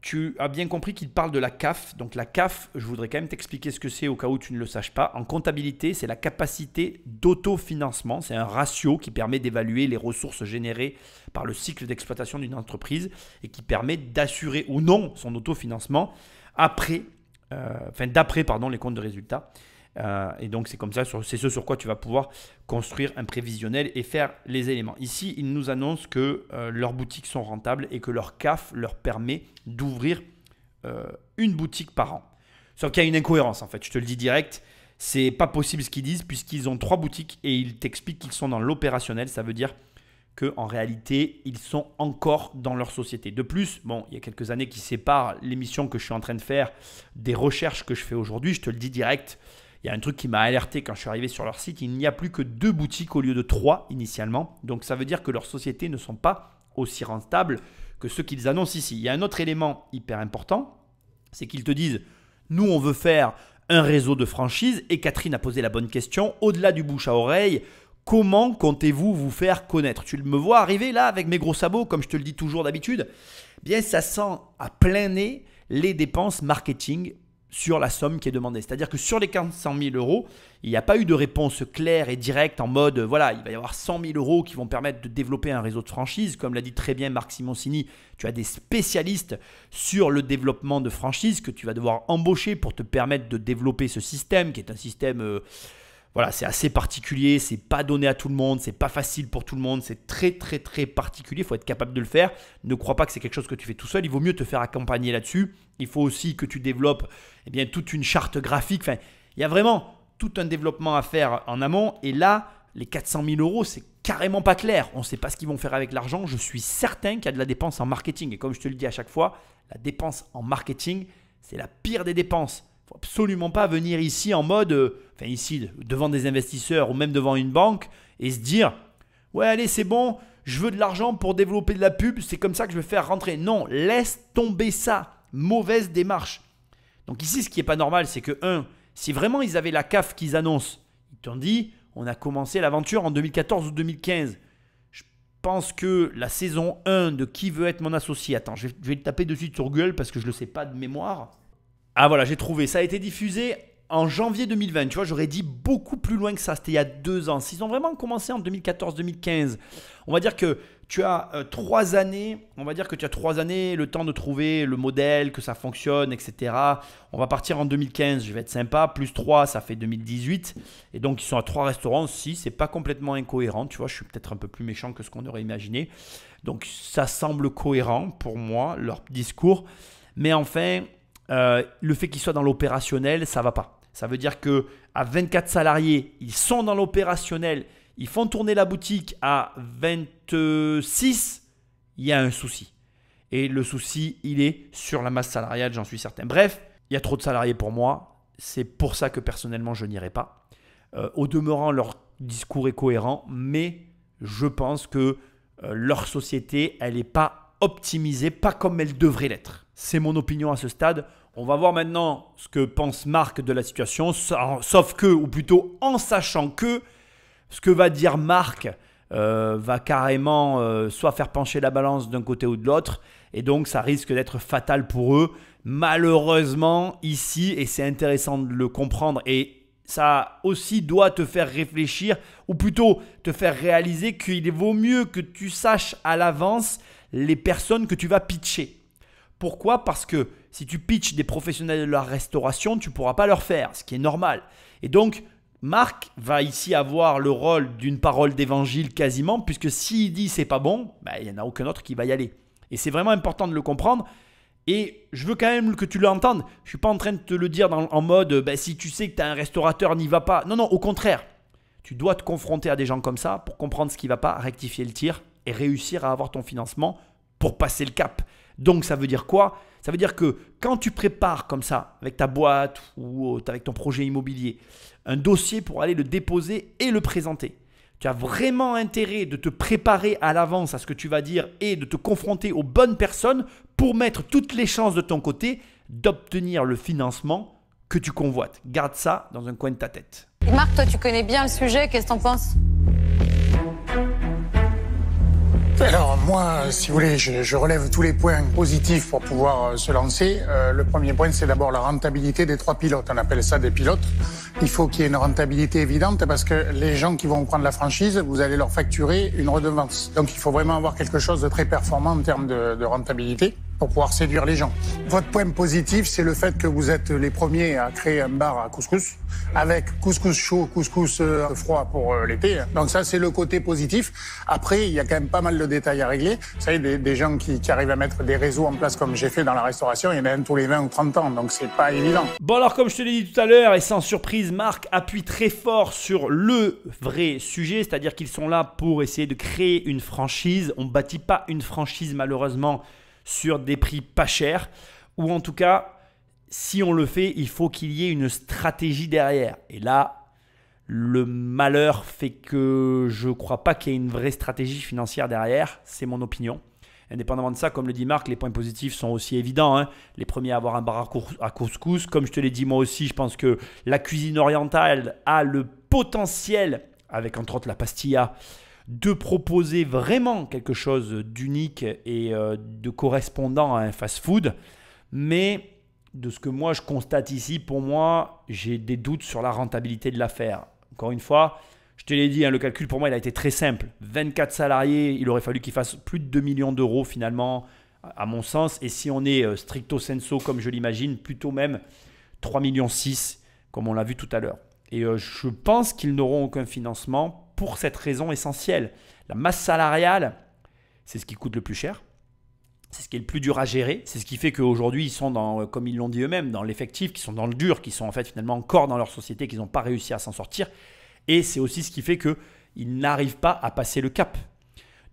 tu as bien compris qu'il parle de la CAF. Donc la CAF, je voudrais quand même t'expliquer ce que c'est au cas où tu ne le saches pas. En comptabilité, c'est la capacité d'autofinancement. C'est un ratio qui permet d'évaluer les ressources générées par le cycle d'exploitation d'une entreprise et qui permet d'assurer ou non son autofinancement d'après les comptes de résultats. Et donc c'est comme ça, c'est ce sur quoi tu vas pouvoir construire un prévisionnel et faire les éléments. Ici, ils nous annoncent que leurs boutiques sont rentables et que leur CAF leur permet d'ouvrir une boutique par an. Sauf qu'il y a une incohérence en fait, je te le dis direct, c'est pas possible ce qu'ils disent puisqu'ils ont 3 boutiques et ils t'expliquent qu'ils sont dans l'opérationnel. Ça veut dire qu'en réalité, ils sont encore dans leur société. De plus, bon, il y a quelques années qui séparent l'émission que je suis en train de faire des recherches que je fais aujourd'hui. Je te le dis direct, il y a un truc qui m'a alerté quand je suis arrivé sur leur site. Il n'y a plus que 2 boutiques au lieu de 3 initialement. Donc, ça veut dire que leurs sociétés ne sont pas aussi rentables que ceux qu'ils annoncent ici. Il y a un autre élément hyper important, c'est qu'ils te disent « Nous, on veut faire un réseau de franchise. » Et Catherine a posé la bonne question. Au-delà du bouche à oreille, comment comptez-vous vous faire connaître? Tu me vois arriver là avec mes gros sabots, comme je te le dis toujours d'habitude. Bien, ça sent à plein nez les dépenses marketing sur la somme qui est demandée. C'est-à-dire que sur les 400 000 euros, il n'y a pas eu de réponse claire et directe en mode, voilà, il va y avoir 100 000 euros qui vont permettre de développer un réseau de franchise. Comme l'a dit très bien Marc Simoncini, tu as des spécialistes sur le développement de franchise que tu vas devoir embaucher pour te permettre de développer ce système qui est un système... Voilà, c'est assez particulier, c'est pas donné à tout le monde, c'est pas facile pour tout le monde, c'est très très très particulier, il faut être capable de le faire. Ne crois pas que c'est quelque chose que tu fais tout seul, il vaut mieux te faire accompagner là-dessus. Il faut aussi que tu développes toute une charte graphique. Enfin, il y a vraiment tout un développement à faire en amont. Et là, les 400 000 euros, c'est carrément pas clair. On ne sait pas ce qu'ils vont faire avec l'argent. Je suis certain qu'il y a de la dépense en marketing. Et comme je te le dis à chaque fois, la dépense en marketing, c'est la pire des dépenses. Il ne faut absolument pas venir ici en mode, ici devant des investisseurs ou même devant une banque et se dire « Ouais, allez, c'est bon, je veux de l'argent pour développer de la pub, c'est comme ça que je vais faire rentrer. » Non, laisse tomber ça. Mauvaise démarche. Donc ici, ce qui n'est pas normal, c'est que si vraiment ils avaient la CAF qu'ils annoncent, ils t'ont dit « On a commencé l'aventure en 2014 ou 2015. » Je pense que la saison 1 de Qui veut être mon associé, attends, je vais le taper dessus sur Google parce que je ne le sais pas de mémoire. Ah voilà, j'ai trouvé. Ça a été diffusé en janvier 2020. Tu vois, j'aurais dit beaucoup plus loin que ça. C'était il y a 2 ans. S'ils ont vraiment commencé en 2014-2015, on va dire que tu as 3 années. On va dire que tu as 3 années, le temps de trouver le modèle, que ça fonctionne, etc. On va partir en 2015. Je vais être sympa. Plus 3, ça fait 2018. Et donc, ils sont à 3 restaurants. Si, c'est pas complètement incohérent. Tu vois, je suis peut-être un peu plus méchant que ce qu'on aurait imaginé. Donc, ça semble cohérent pour moi, leur discours. Mais enfin... le fait qu'ils soient dans l'opérationnel, ça ne va pas. Ça veut dire qu'à 24 salariés, ils sont dans l'opérationnel, ils font tourner la boutique à 26, il y a un souci. Et le souci, il est sur la masse salariale, j'en suis certain. Bref, il y a trop de salariés pour moi. C'est pour ça que personnellement, je n'irai pas. Au demeurant, leur discours est cohérent, mais je pense que leur société, elle n'est pas optimisée, pas comme elle devrait l'être. C'est mon opinion à ce stade. On va voir maintenant ce que pense Marc de la situation, sauf que, ou plutôt en sachant que, ce que va dire Marc va carrément soit faire pencher la balance d'un côté ou de l'autre, et donc ça risque d'être fatal pour eux. Malheureusement, ici, et c'est intéressant de le comprendre, et ça aussi doit te faire réfléchir, ou plutôt te faire réaliser qu'il vaut mieux que tu saches à l'avance les personnes que tu vas pitcher. Pourquoi? Parce que si tu pitches des professionnels de la restauration, tu ne pourras pas leur faire, ce qui est normal. Et donc, Marc va ici avoir le rôle d'une parole d'évangile quasiment, puisque s'il dit c'est pas bon, il n'y en a aucun autre qui va y aller. Et c'est vraiment important de le comprendre. Et je veux quand même que tu l'entendes. Je ne suis pas en train de te le dire en mode si tu sais que tu as un restaurateur, n'y va pas. Non, non, au contraire. Tu dois te confronter à des gens comme ça pour comprendre ce qui ne va pas, rectifier le tir et réussir à avoir ton financement pour passer le cap. Donc, ça veut dire quoi? Ça veut dire que quand tu prépares comme ça, avec ta boîte ou avec ton projet immobilier, un dossier pour aller le déposer et le présenter, tu as vraiment intérêt de te préparer à l'avance à ce que tu vas dire et de te confronter aux bonnes personnes pour mettre toutes les chances de ton côté d'obtenir le financement que tu convoites. Garde ça dans un coin de ta tête. Et Marc, toi, tu connais bien le sujet. Qu'est-ce que t'en penses? Alors moi, si vous voulez, je relève tous les points positifs pour pouvoir se lancer. Le premier point, c'est d'abord la rentabilité des 3 pilotes. On appelle ça des pilotes. Il faut qu'il y ait une rentabilité évidente parce que les gens qui vont prendre la franchise, vous allez leur facturer une redevance. Donc il faut vraiment avoir quelque chose de très performant en termes de rentabilité. pour pouvoir séduire les gens. Votre point positif, c'est le fait que vous êtes les premiers à créer un bar à couscous, avec couscous chaud, couscous froid pour l'été. Donc ça, c'est le côté positif. Après, il y a quand même pas mal de détails à régler. Vous savez, des gens qui arrivent à mettre des réseaux en place comme j'ai fait dans la restauration, il y en a un tous les 20 ou 30 ans, donc c'est pas évident. Bon alors, comme je te l'ai dit tout à l'heure, et sans surprise, Marc appuie très fort sur le vrai sujet, c'est-à-dire qu'ils sont là pour essayer de créer une franchise. On ne bâtit pas une franchise malheureusement sur des prix pas chers, ou en tout cas, si on le fait, il faut qu'il y ait une stratégie derrière. Et là, le malheur fait que je ne crois pas qu'il y ait une vraie stratégie financière derrière, c'est mon opinion. Indépendamment de ça, comme le dit Marc, les points positifs sont aussi évidents, hein. Les premiers à avoir un bar à couscous, comme je te l'ai dit moi aussi, je pense que la cuisine orientale a le potentiel, avec entre autres la pastilla, de proposer vraiment quelque chose d'unique et de correspondant à un fast-food. Mais de ce que moi je constate ici, pour moi, j'ai des doutes sur la rentabilité de l'affaire. Encore une fois, je te l'ai dit, hein, le calcul pour moi il a été très simple. 24 salariés, il aurait fallu qu'ils fassent plus de 2 millions d'euros finalement, à mon sens. Et si on est stricto sensu, comme je l'imagine, plutôt même 3,6 millions, comme on l'a vu tout à l'heure. Et je pense qu'ils n'auront aucun financement pour cette raison essentielle. La masse salariale, c'est ce qui coûte le plus cher. C'est ce qui est le plus dur à gérer. C'est ce qui fait qu'aujourd'hui, ils sont dans, comme ils l'ont dit eux-mêmes, dans l'effectif, qui sont dans le dur, qui sont en fait finalement encore dans leur société, qu'ils n'ont pas réussi à s'en sortir. Et c'est aussi ce qui fait qu'ils n'arrivent pas à passer le cap.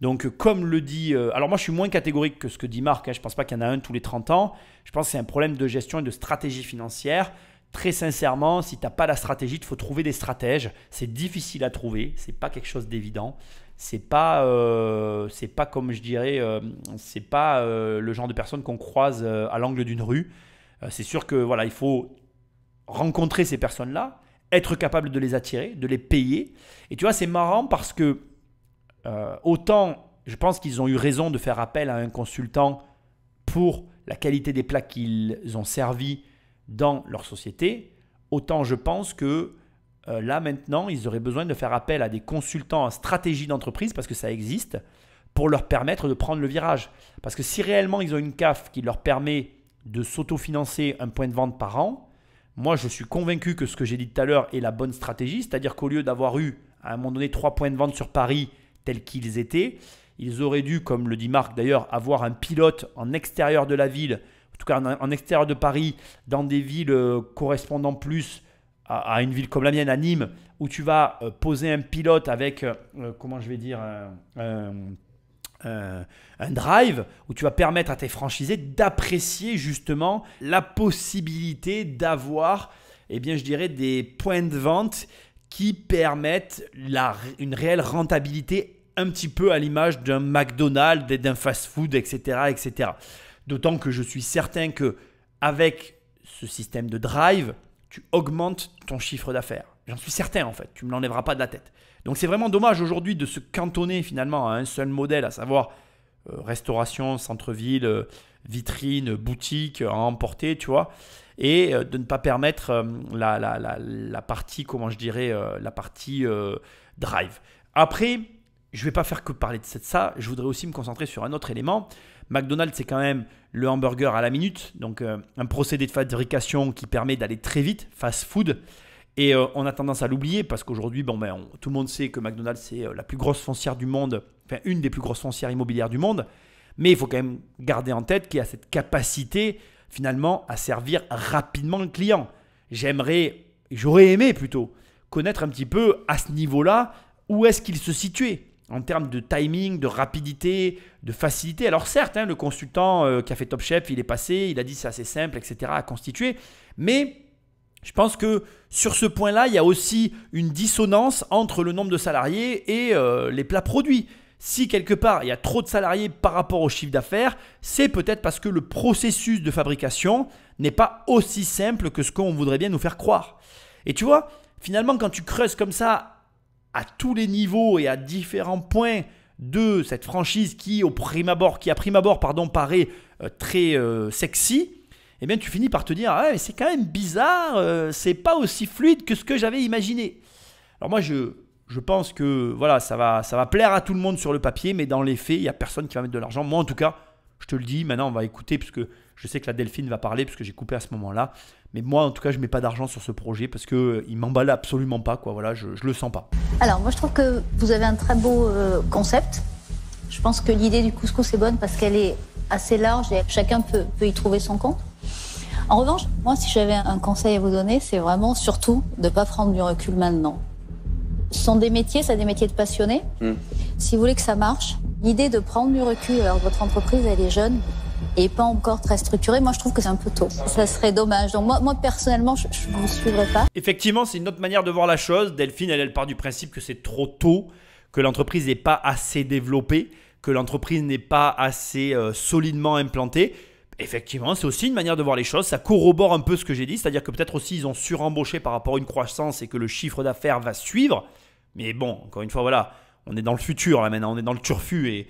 Donc, comme le dit… alors moi, je suis moins catégorique que ce que dit Marc, hein. Je ne pense pas qu'il y en a un tous les 30 ans. Je pense que c'est un problème de gestion et de stratégie financière. Très sincèrement, si tu n'as pas la stratégie, il faut trouver des stratèges. C'est difficile à trouver. Ce n'est pas quelque chose d'évident. C'est pas comme je dirais, c'est pas le genre de personne qu'on croise à l'angle d'une rue. C'est sûr que voilà, il faut rencontrer ces personnes-là, être capable de les attirer, de les payer. Et tu vois, c'est marrant parce que autant je pense qu'ils ont eu raison de faire appel à un consultant pour la qualité des plats qu'ils ont servis dans leur société, autant je pense que là maintenant, ils auraient besoin de faire appel à des consultants en stratégie d'entreprise, parce que ça existe, pour leur permettre de prendre le virage. Parce que si réellement ils ont une CAF qui leur permet de s'autofinancer un point de vente par an, moi je suis convaincu que ce que j'ai dit tout à l'heure est la bonne stratégie, c'est-à-dire qu'au lieu d'avoir eu à un moment donné 3 points de vente sur Paris tels qu'ils étaient, ils auraient dû, comme le dit Marc d'ailleurs, avoir un pilote en extérieur de la ville, en tout cas en extérieur de Paris, dans des villes correspondant plus à une ville comme la mienne, à Nîmes, où tu vas poser un pilote avec, comment je vais dire, un drive, où tu vas permettre à tes franchisés d'apprécier justement la possibilité d'avoir, eh bien, je dirais, des points de vente qui permettent une réelle rentabilité, un petit peu à l'image d'un McDonald's, d'un fast-food, etc., etc. D'autant que je suis certain qu'avec ce système de drive, tu augmentes ton chiffre d'affaires. J'en suis certain en fait, tu ne me l'enlèveras pas de la tête. Donc c'est vraiment dommage aujourd'hui de se cantonner finalement à un seul modèle, à savoir restauration, centre-ville, vitrine, boutique, à emporter, tu vois, et de ne pas permettre la partie, comment je dirais, la partie drive. Après, je ne vais pas faire que parler de ça, je voudrais aussi me concentrer sur un autre élément. McDonald's, c'est quand même le hamburger à la minute, donc un procédé de fabrication qui permet d'aller très vite, fast food. Et on a tendance à l'oublier parce qu'aujourd'hui, tout le monde sait que McDonald's, c'est la plus grosse foncière du monde, enfin une des plus grosses foncières immobilières du monde. Mais il faut quand même garder en tête qu'il y a cette capacité finalement à servir rapidement le client. J'aurais aimé plutôt connaître un petit peu à ce niveau-là où est-ce qu'il se situait en termes de timing, de rapidité, de facilité. Alors certes, le consultant qui a fait Top Chef, il est passé, il a dit c'est assez simple, etc. à constituer. Mais je pense que sur ce point-là, il y a aussi une dissonance entre le nombre de salariés et les plats produits. Si quelque part, il y a trop de salariés par rapport au chiffre d'affaires, c'est peut-être parce que le processus de fabrication n'est pas aussi simple que ce qu'on voudrait bien nous faire croire. Et tu vois, finalement, quand tu creuses comme ça, à tous les niveaux et à différents points de cette franchise qui, à prime abord, paraît très sexy, eh bien, tu finis par te dire ah, c'est quand même bizarre, c'est pas aussi fluide que ce que j'avais imaginé. Alors moi, je pense que voilà, ça va plaire à tout le monde sur le papier, mais dans les faits, il n'y a personne qui va mettre de l'argent. Moi, en tout cas, Je te le dis, maintenant on va écouter, puisque je sais que la Delphine va parler, puisque j'ai coupé à ce moment-là. Mais moi, en tout cas, je ne mets pas d'argent sur ce projet parce qu'il ne m'emballe absolument pas, quoi. Voilà, je ne le sens pas. Alors, moi, je trouve que vous avez un très beau concept. Je pense que l'idée du couscous est bonne parce qu'elle est assez large et chacun peut y trouver son compte. En revanche, moi, si j'avais un conseil à vous donner, c'est vraiment surtout de ne pas prendre du recul maintenant. Ce sont des métiers, c'est des métiers de passionnés. Si vous voulez que ça marche, l'idée de prendre du recul alors que votre entreprise, elle est jeune et pas encore très structurée, moi, je trouve que c'est un peu tôt. Ça serait dommage. Donc moi personnellement, je ne vous suivrai pas. Effectivement, c'est une autre manière de voir la chose. Delphine, elle part du principe que c'est trop tôt, que l'entreprise n'est pas assez développée, que l'entreprise n'est pas assez solidement implantée. Effectivement, c'est aussi une manière de voir les choses. Ça corrobore un peu ce que j'ai dit, c'est-à-dire que peut-être aussi ils ont surembauché par rapport à une croissance et que le chiffre d'affaires va suivre. Mais bon, encore une fois, voilà, on est dans le futur là maintenant, on est dans le turfu et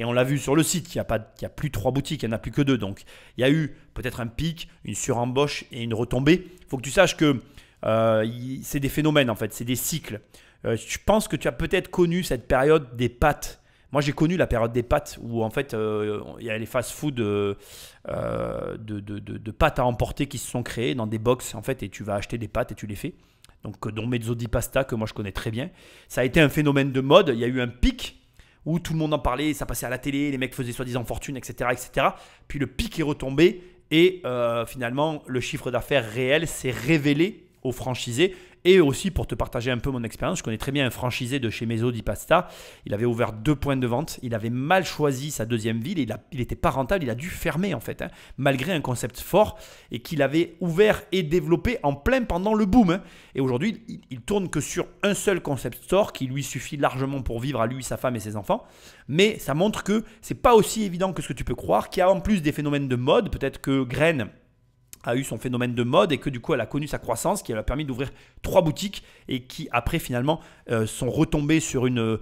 on l'a vu sur le site, il n'y a plus 3 boutiques, il n'y en a plus que 2. Donc il y a eu peut-être un pic, une surembauche et une retombée. Il faut que tu saches que c'est des phénomènes en fait, c'est des cycles. Je pense que tu as peut-être connu cette période des pâtes. Moi, j'ai connu la période des pâtes où en fait, il y a les fast-food de pâtes à emporter qui se sont créés dans des box en fait, et tu vas acheter des pâtes et tu les fais. Donc, dont Mezzo di Pasta que moi je connais très bien. Ça a été un phénomène de mode. Il y a eu un pic où tout le monde en parlait, ça passait à la télé, les mecs faisaient soi-disant fortune, etc., etc. Puis le pic est retombé et finalement, le chiffre d'affaires réel s'est révélé aux franchisés. Et aussi, pour te partager un peu mon expérience, je connais très bien un franchisé de chez Mezzo di Pasta. Il avait ouvert 2 points de vente. Il avait mal choisi sa deuxième ville. Il n'était pas rentable. Il a dû fermer en fait, malgré un concept fort et qu'il avait ouvert et développé en plein pendant le boom. Et aujourd'hui, il tourne que sur un seul concept store qui lui suffit largement pour vivre à lui, sa femme et ses enfants. Mais ça montre que ce n'est pas aussi évident que ce que tu peux croire, qu'il y a en plus des phénomènes de mode. Peut-être que Graine a eu son phénomène de mode et que du coup elle a connu sa croissance qui lui a permis d'ouvrir 3 boutiques et qui après finalement sont retombées sur une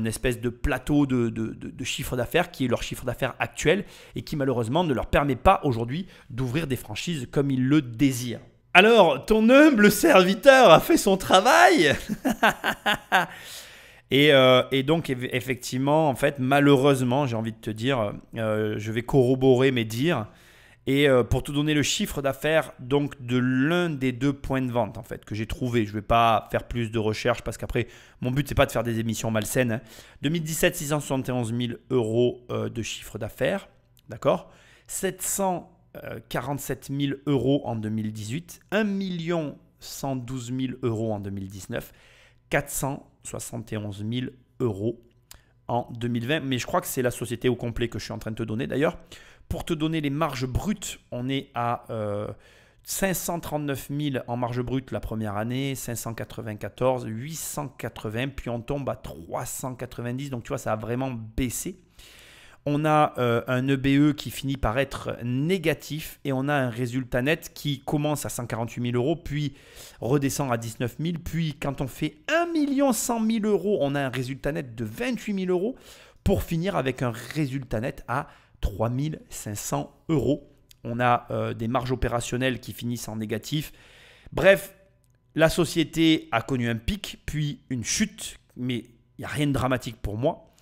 espèce de plateau de chiffre d'affaires qui est leur chiffre d'affaires actuel et qui malheureusement ne leur permet pas aujourd'hui d'ouvrir des franchises comme ils le désirent. Alors, ton humble serviteur a fait son travail. Et donc effectivement, en fait, malheureusement, j'ai envie de te dire, je vais corroborer mes dires. Et pour te donner le chiffre d'affaires donc de l'un des 2 points de vente en fait que j'ai trouvé, je ne vais pas faire plus de recherches parce qu'après mon but c'est pas de faire des émissions malsaines. 2017, 671 000 euros de chiffre d'affaires, d'accord. 747 000 euros en 2018, 1 112 000 euros en 2019, 471 000 euros en 2020. Mais je crois que c'est la société au complet que je suis en train de te donner d'ailleurs. Pour te donner les marges brutes, on est à 539 000 en marge brute la première année, 594, 880, puis on tombe à 390. Donc tu vois, ça a vraiment baissé. On a un EBE qui finit par être négatif et on a un résultat net qui commence à 148 000 euros, puis redescend à 19 000. Puis quand on fait 1 100 000 euros, on a un résultat net de 28 000 euros pour finir avec un résultat net à 3 500 euros. On a des marges opérationnelles qui finissent en négatif. Bref, la société a connu un pic, puis une chute, mais il n'y a rien de dramatique pour moi.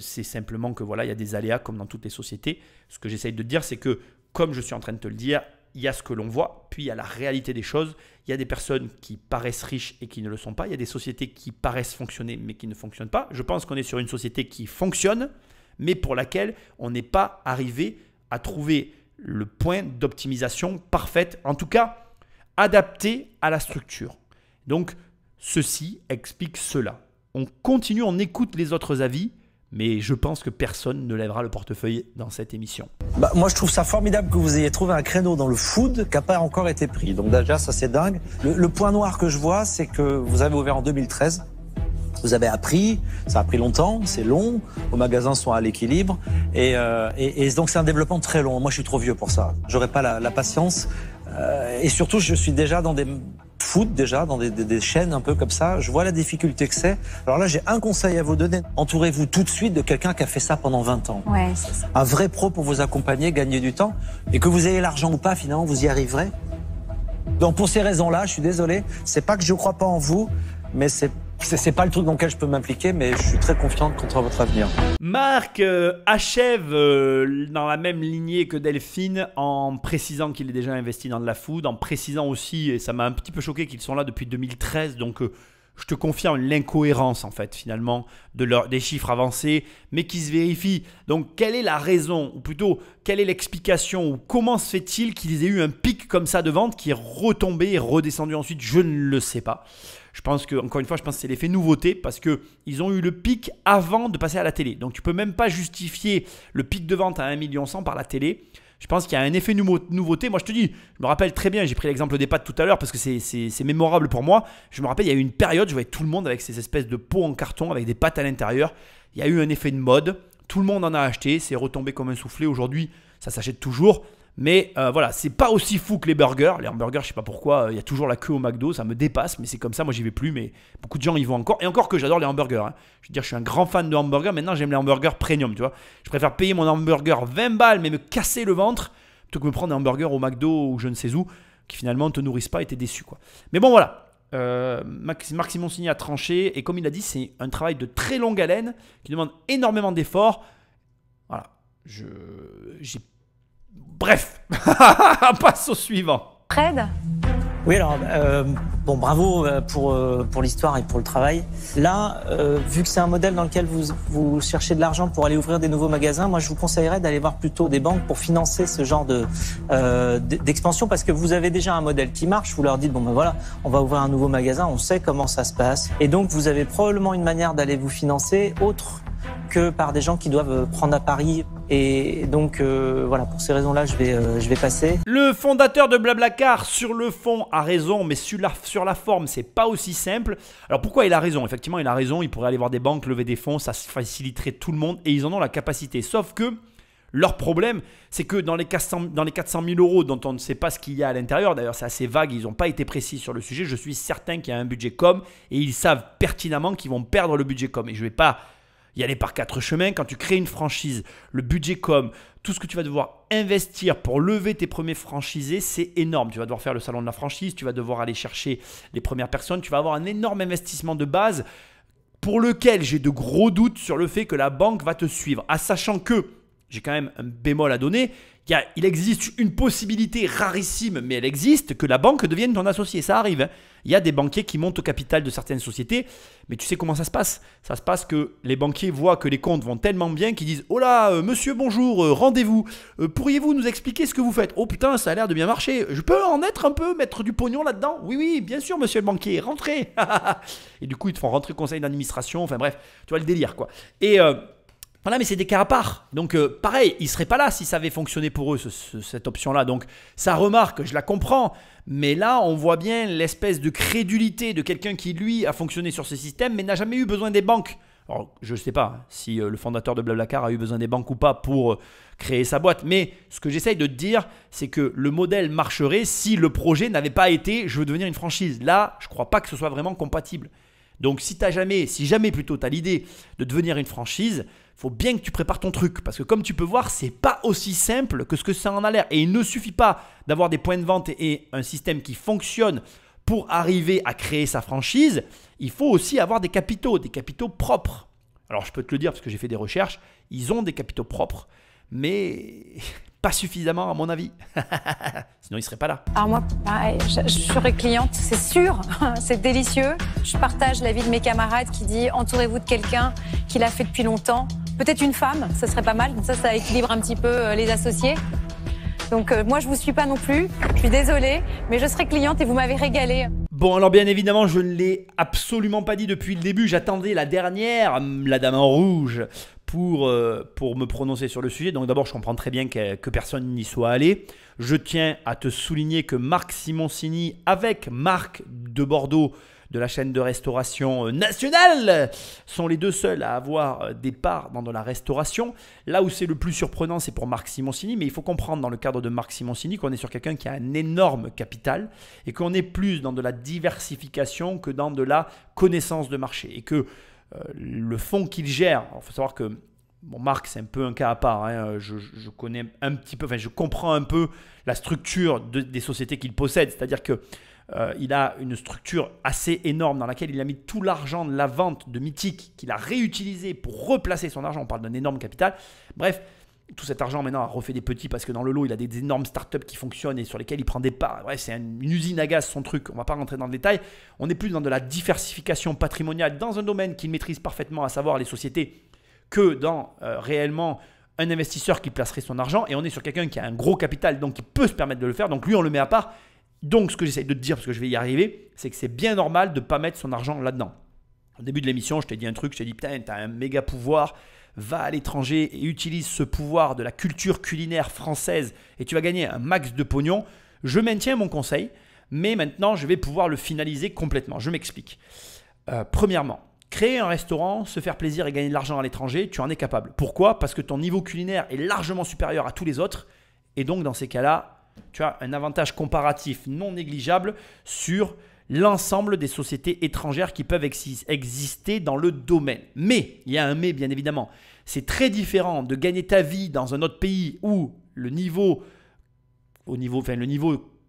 C'est simplement que voilà, il y a des aléas comme dans toutes les sociétés. Ce que j'essaye de te dire, c'est que comme je suis en train de te le dire, il y a ce que l'on voit, puis il y a la réalité des choses. Il y a des personnes qui paraissent riches et qui ne le sont pas. Il y a des sociétés qui paraissent fonctionner mais qui ne fonctionnent pas. Je pense qu'on est sur une société qui fonctionne, mais pour laquelle on n'est pas arrivé à trouver le point d'optimisation parfaite, en tout cas adapté à la structure. Donc, ceci explique cela. On continue, on écoute les autres avis, mais je pense que personne ne lèvera le portefeuille dans cette émission. Moi, je trouve ça formidable que vous ayez trouvé un créneau dans le food qui n'a pas encore été pris. Donc déjà, ça c'est dingue. Le point noir que je vois, c'est que vous avez ouvert en 2013. Vous avez appris, ça a pris longtemps, c'est long, vos magasins sont à l'équilibre et donc c'est un développement très long. Moi je suis trop vieux pour ça, j'aurais pas la patience et surtout je suis déjà dans des food, déjà dans des chaînes un peu comme ça, je vois la difficulté que c'est. Alors là j'ai un conseil à vous donner, entourez-vous tout de suite de quelqu'un qui a fait ça pendant 20 ans. Ouais, c'est ça. Un vrai pro pour vous accompagner, gagner du temps et que vous ayez l'argent ou pas finalement vous y arriverez. Donc pour ces raisons-là, je suis désolé, c'est pas que je crois pas en vous, mais c'est C'est pas le truc dans lequel je peux m'impliquer, mais je suis très confiant quant à votre avenir. Marc achève dans la même lignée que Delphine en précisant qu'il est déjà investi dans de la food, en précisant aussi, et ça m'a un petit peu choqué qu'ils sont là depuis 2013, donc je te confirme l'incohérence en fait finalement des chiffres avancés, mais qui se vérifient. Donc quelle est la raison, ou plutôt quelle est l'explication, ou comment se fait-il qu'ils aient eu un pic comme ça de vente qui est retombé et redescendu ensuite? Je ne le sais pas. Je pense que, encore une fois, c'est l'effet nouveauté parce qu'ils ont eu le pic avant de passer à la télé. Donc tu ne peux même pas justifier le pic de vente à 1,1 million par la télé. Je pense qu'il y a un effet nouveauté. Moi, je te dis, je me rappelle très bien, j'ai pris l'exemple des pâtes tout à l'heure parce que c'est mémorable pour moi. Je me rappelle, il y a eu une période, je voyais tout le monde avec ces espèces de pots en carton avec des pâtes à l'intérieur. Il y a eu un effet de mode. Tout le monde en a acheté. C'est retombé comme un soufflé. Aujourd'hui, ça s'achète toujours. Mais voilà, c'est pas aussi fou que les burgers. Les hamburgers, je sais pas pourquoi, il y a toujours la queue au McDo, ça me dépasse, mais c'est comme ça, moi j'y vais plus, mais beaucoup de gens y vont encore. Et encore que j'adore les hamburgers. Hein. Je veux dire, je suis un grand fan de hamburgers, maintenant j'aime les hamburgers premium, tu vois. Je préfère payer mon hamburger 20 balles, mais me casser le ventre, plutôt que me prendre un hamburger au McDo ou je ne sais où, qui finalement ne te nourrissent pas et t'es déçu, quoi. Mais bon, voilà. Marc Simoncini a tranché, et comme il a dit, c'est un travail de très longue haleine, qui demande énormément d'efforts. Voilà. Bref, on passe au suivant. Fred ? Oui, alors, bon, bravo pour l'histoire et pour le travail. Là, vu que c'est un modèle dans lequel vous cherchez de l'argent pour aller ouvrir des nouveaux magasins, moi, je vous conseillerais d'aller voir plutôt des banques pour financer ce genre d'expansion parce que vous avez déjà un modèle qui marche. Vous leur dites, bon, ben voilà, on va ouvrir un nouveau magasin, on sait comment ça se passe. Et donc, vous avez probablement une manière d'aller vous financer autre que par des gens qui doivent prendre à Paris. Et donc, voilà, pour ces raisons-là, je vais passer. Le fondateur de Blablacar, sur le fond, a raison, mais sur la forme, c'est pas aussi simple. Alors, pourquoi il a raison? Effectivement, il a raison. Il pourrait aller voir des banques, lever des fonds, ça faciliterait tout le monde et ils en ont la capacité. Sauf que leur problème, c'est que dans les 400 000 euros dont on ne sait pas ce qu'il y a à l'intérieur, d'ailleurs c'est assez vague, ils n'ont pas été précis sur le sujet, je suis certain qu'il y a un budget com et ils savent pertinemment qu'ils vont perdre le budget com. Et je ne vais pas y aller par 4 chemins. Quand tu crées une franchise, le budget com, tout ce que tu vas devoir investir pour lever tes premiers franchisés, c'est énorme. Tu vas devoir faire le salon de la franchise, tu vas devoir aller chercher les premières personnes, tu vas avoir un énorme investissement de base pour lequel j'ai de gros doutes sur le fait que la banque va te suivre. En sachant que, j'ai quand même un bémol à donner, il existe une possibilité rarissime, mais elle existe, que la banque devienne ton associé. Ça arrive. Hein. Il y a des banquiers qui montent au capital de certaines sociétés, mais tu sais comment ça se passe. Ça se passe que les banquiers voient que les comptes vont tellement bien qu'ils disent « Oh là, monsieur, bonjour, rendez-vous. Pourriez-vous nous expliquer ce que vous faites ? Oh putain, ça a l'air de bien marcher. Je peux en être un peu, mettre du pognon là-dedans ? Oui, oui, bien sûr, monsieur le banquier, rentrez. » Et du coup, ils te font rentrer au conseil d'administration. Enfin bref, tu vois le délire, quoi. Et voilà, mais c'est des cas à part. Donc, pareil, ils ne seraient pas là si ça avait fonctionné pour eux, cette option-là. Donc, ça remarque, je la comprends. Mais là, on voit bien l'espèce de crédulité de quelqu'un qui, lui, a fonctionné sur ce système, mais n'a jamais eu besoin des banques. Alors, je ne sais pas si le fondateur de Blablacar a eu besoin des banques ou pas pour créer sa boîte. Mais ce que j'essaye de te dire, c'est que le modèle marcherait si le projet n'avait pas été « je veux devenir une franchise ». Là, je ne crois pas que ce soit vraiment compatible. Donc, si jamais tu as l'idée de devenir une franchise, il faut bien que tu prépares ton truc. Parce que comme tu peux voir, ce n'est pas aussi simple que ce que ça en a l'air. Et il ne suffit pas d'avoir des points de vente et un système qui fonctionne pour arriver à créer sa franchise. Il faut aussi avoir des capitaux propres. Alors, je peux te le dire parce que j'ai fait des recherches. Ils ont des capitaux propres, mais pas suffisamment à mon avis. Sinon, ils ne seraient pas là. Alors moi, pareil, je serais cliente, c'est sûr, c'est délicieux. Je partage l'avis de mes camarades qui dit entourez-vous de quelqu'un qui l'a fait depuis longtemps. Peut-être une femme, ça serait pas mal, comme ça équilibre un petit peu les associés. Donc moi, je ne vous suis pas non plus, je suis désolée, mais je serai cliente et vous m'avez régalée. Bon, alors bien évidemment, je ne l'ai absolument pas dit depuis le début. J'attendais la dernière, la dame en rouge, pour me prononcer sur le sujet. Donc d'abord, je comprends très bien que personne n'y soit allé. Je tiens à te souligner que Marc Simoncini, avec Marc de Bordeaux, de la chaîne de restauration nationale, sont les deux seuls à avoir des parts dans de la restauration. Là où c'est le plus surprenant, c'est pour Marc Simoncini, mais il faut comprendre dans le cadre de Marc Simoncini qu'on est sur quelqu'un qui a un énorme capital et qu'on est plus dans de la diversification que dans de la connaissance de marché. Et que le fonds qu'il gère, il faut savoir que bon, Marc, c'est un peu un cas à part. Hein. Je connais un petit peu, enfin, je comprends un peu la structure des sociétés qu'il possède. C'est-à-dire que il a une structure assez énorme dans laquelle il a mis tout l'argent de la vente de Mythique qu'il a réutilisé pour replacer son argent. On parle d'un énorme capital. Bref, tout cet argent maintenant a refait des petits parce que dans le lot, il a des énormes startups qui fonctionnent et sur lesquelles il prend des parts. Bref, c'est une usine à gaz son truc. On ne va pas rentrer dans le détail. On est plus dans de la diversification patrimoniale dans un domaine qu'il maîtrise parfaitement, à savoir les sociétés, que dans réellement un investisseur qui placerait son argent. Et on est sur quelqu'un qui a un gros capital, donc qui peut se permettre de le faire. Donc lui, on le met à part. Donc ce que j'essaie de te dire, parce que je vais y arriver, c'est que c'est bien normal de ne pas mettre son argent là-dedans. Au début de l'émission, je t'ai dit un truc, je t'ai dit putain, t'as un méga pouvoir, va à l'étranger et utilise ce pouvoir de la culture culinaire française et tu vas gagner un max de pognon. Je maintiens mon conseil, mais maintenant je vais pouvoir le finaliser complètement. Je m'explique. Premièrement, créer un restaurant, se faire plaisir et gagner de l'argent à l'étranger, tu en es capable. Pourquoi? Parce que ton niveau culinaire est largement supérieur à tous les autres et donc dans ces cas-là, tu as un avantage comparatif non négligeable sur l'ensemble des sociétés étrangères qui peuvent exister dans le domaine. Mais, il y a un mais bien évidemment, c'est très différent de gagner ta vie dans un autre pays où le niveau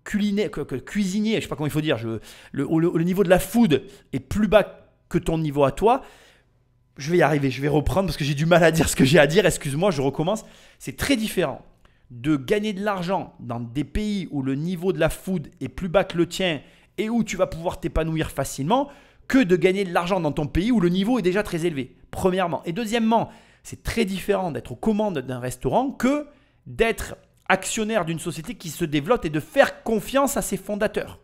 culinaire, cuisinier, je ne sais pas comment il faut dire, le niveau de la food est plus bas que ton niveau à toi. Je vais y arriver, je vais reprendre parce que j'ai du mal à dire ce que j'ai à dire, excuse-moi, je recommence. C'est très différent de gagner de l'argent dans des pays où le niveau de la food est plus bas que le tien et où tu vas pouvoir t'épanouir facilement que de gagner de l'argent dans ton pays où le niveau est déjà très élevé, premièrement. Et deuxièmement, c'est très différent d'être aux commandes d'un restaurant que d'être actionnaire d'une société qui se développe et de faire confiance à ses fondateurs.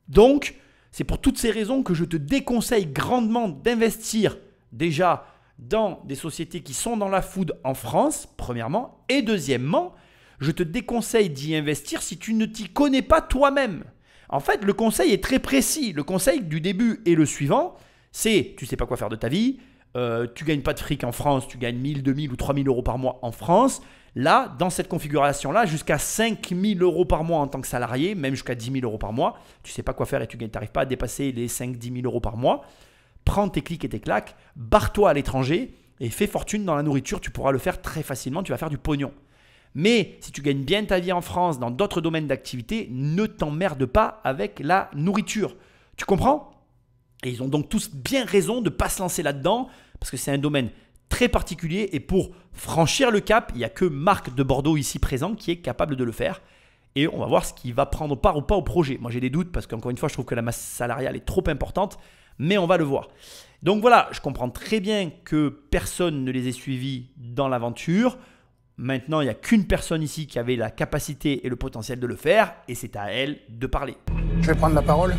Donc, c'est pour toutes ces raisons que je te déconseille grandement d'investir déjà dans des sociétés qui sont dans la food en France, premièrement. Et deuxièmement, je te déconseille d'y investir si tu ne t'y connais pas toi-même. En fait, le conseil est très précis. Le conseil du début est le suivant, c'est tu ne sais pas quoi faire de ta vie, tu ne gagnes pas de fric en France, tu gagnes 1000, 2000 ou 3000 euros par mois en France. Là, dans cette configuration-là, jusqu'à 5000 euros par mois en tant que salarié, même jusqu'à 10 000 euros par mois, tu ne sais pas quoi faire et tu n'arrives pas à dépasser les 5-10 000 euros par mois. Prends tes clics et tes claques, barre-toi à l'étranger et fais fortune dans la nourriture. Tu pourras le faire très facilement, tu vas faire du pognon. Mais si tu gagnes bien ta vie en France, dans d'autres domaines d'activité, ne t'emmerde pas avec la nourriture. Tu comprends? Et ils ont donc tous bien raison de ne pas se lancer là-dedans parce que c'est un domaine très particulier et pour franchir le cap, il n'y a que Marc de Bordeaux ici présent qui est capable de le faire. Et on va voir ce qui va prendre part ou pas au projet. Moi, j'ai des doutes parce qu'encore une fois, je trouve que la masse salariale est trop importante, mais on va le voir. Donc voilà, je comprends très bien que personne ne les ait suivis dans l'aventure. Maintenant, il n'y a qu'une personne ici qui avait la capacité et le potentiel de le faire et c'est à elle de parler. Je vais prendre la parole.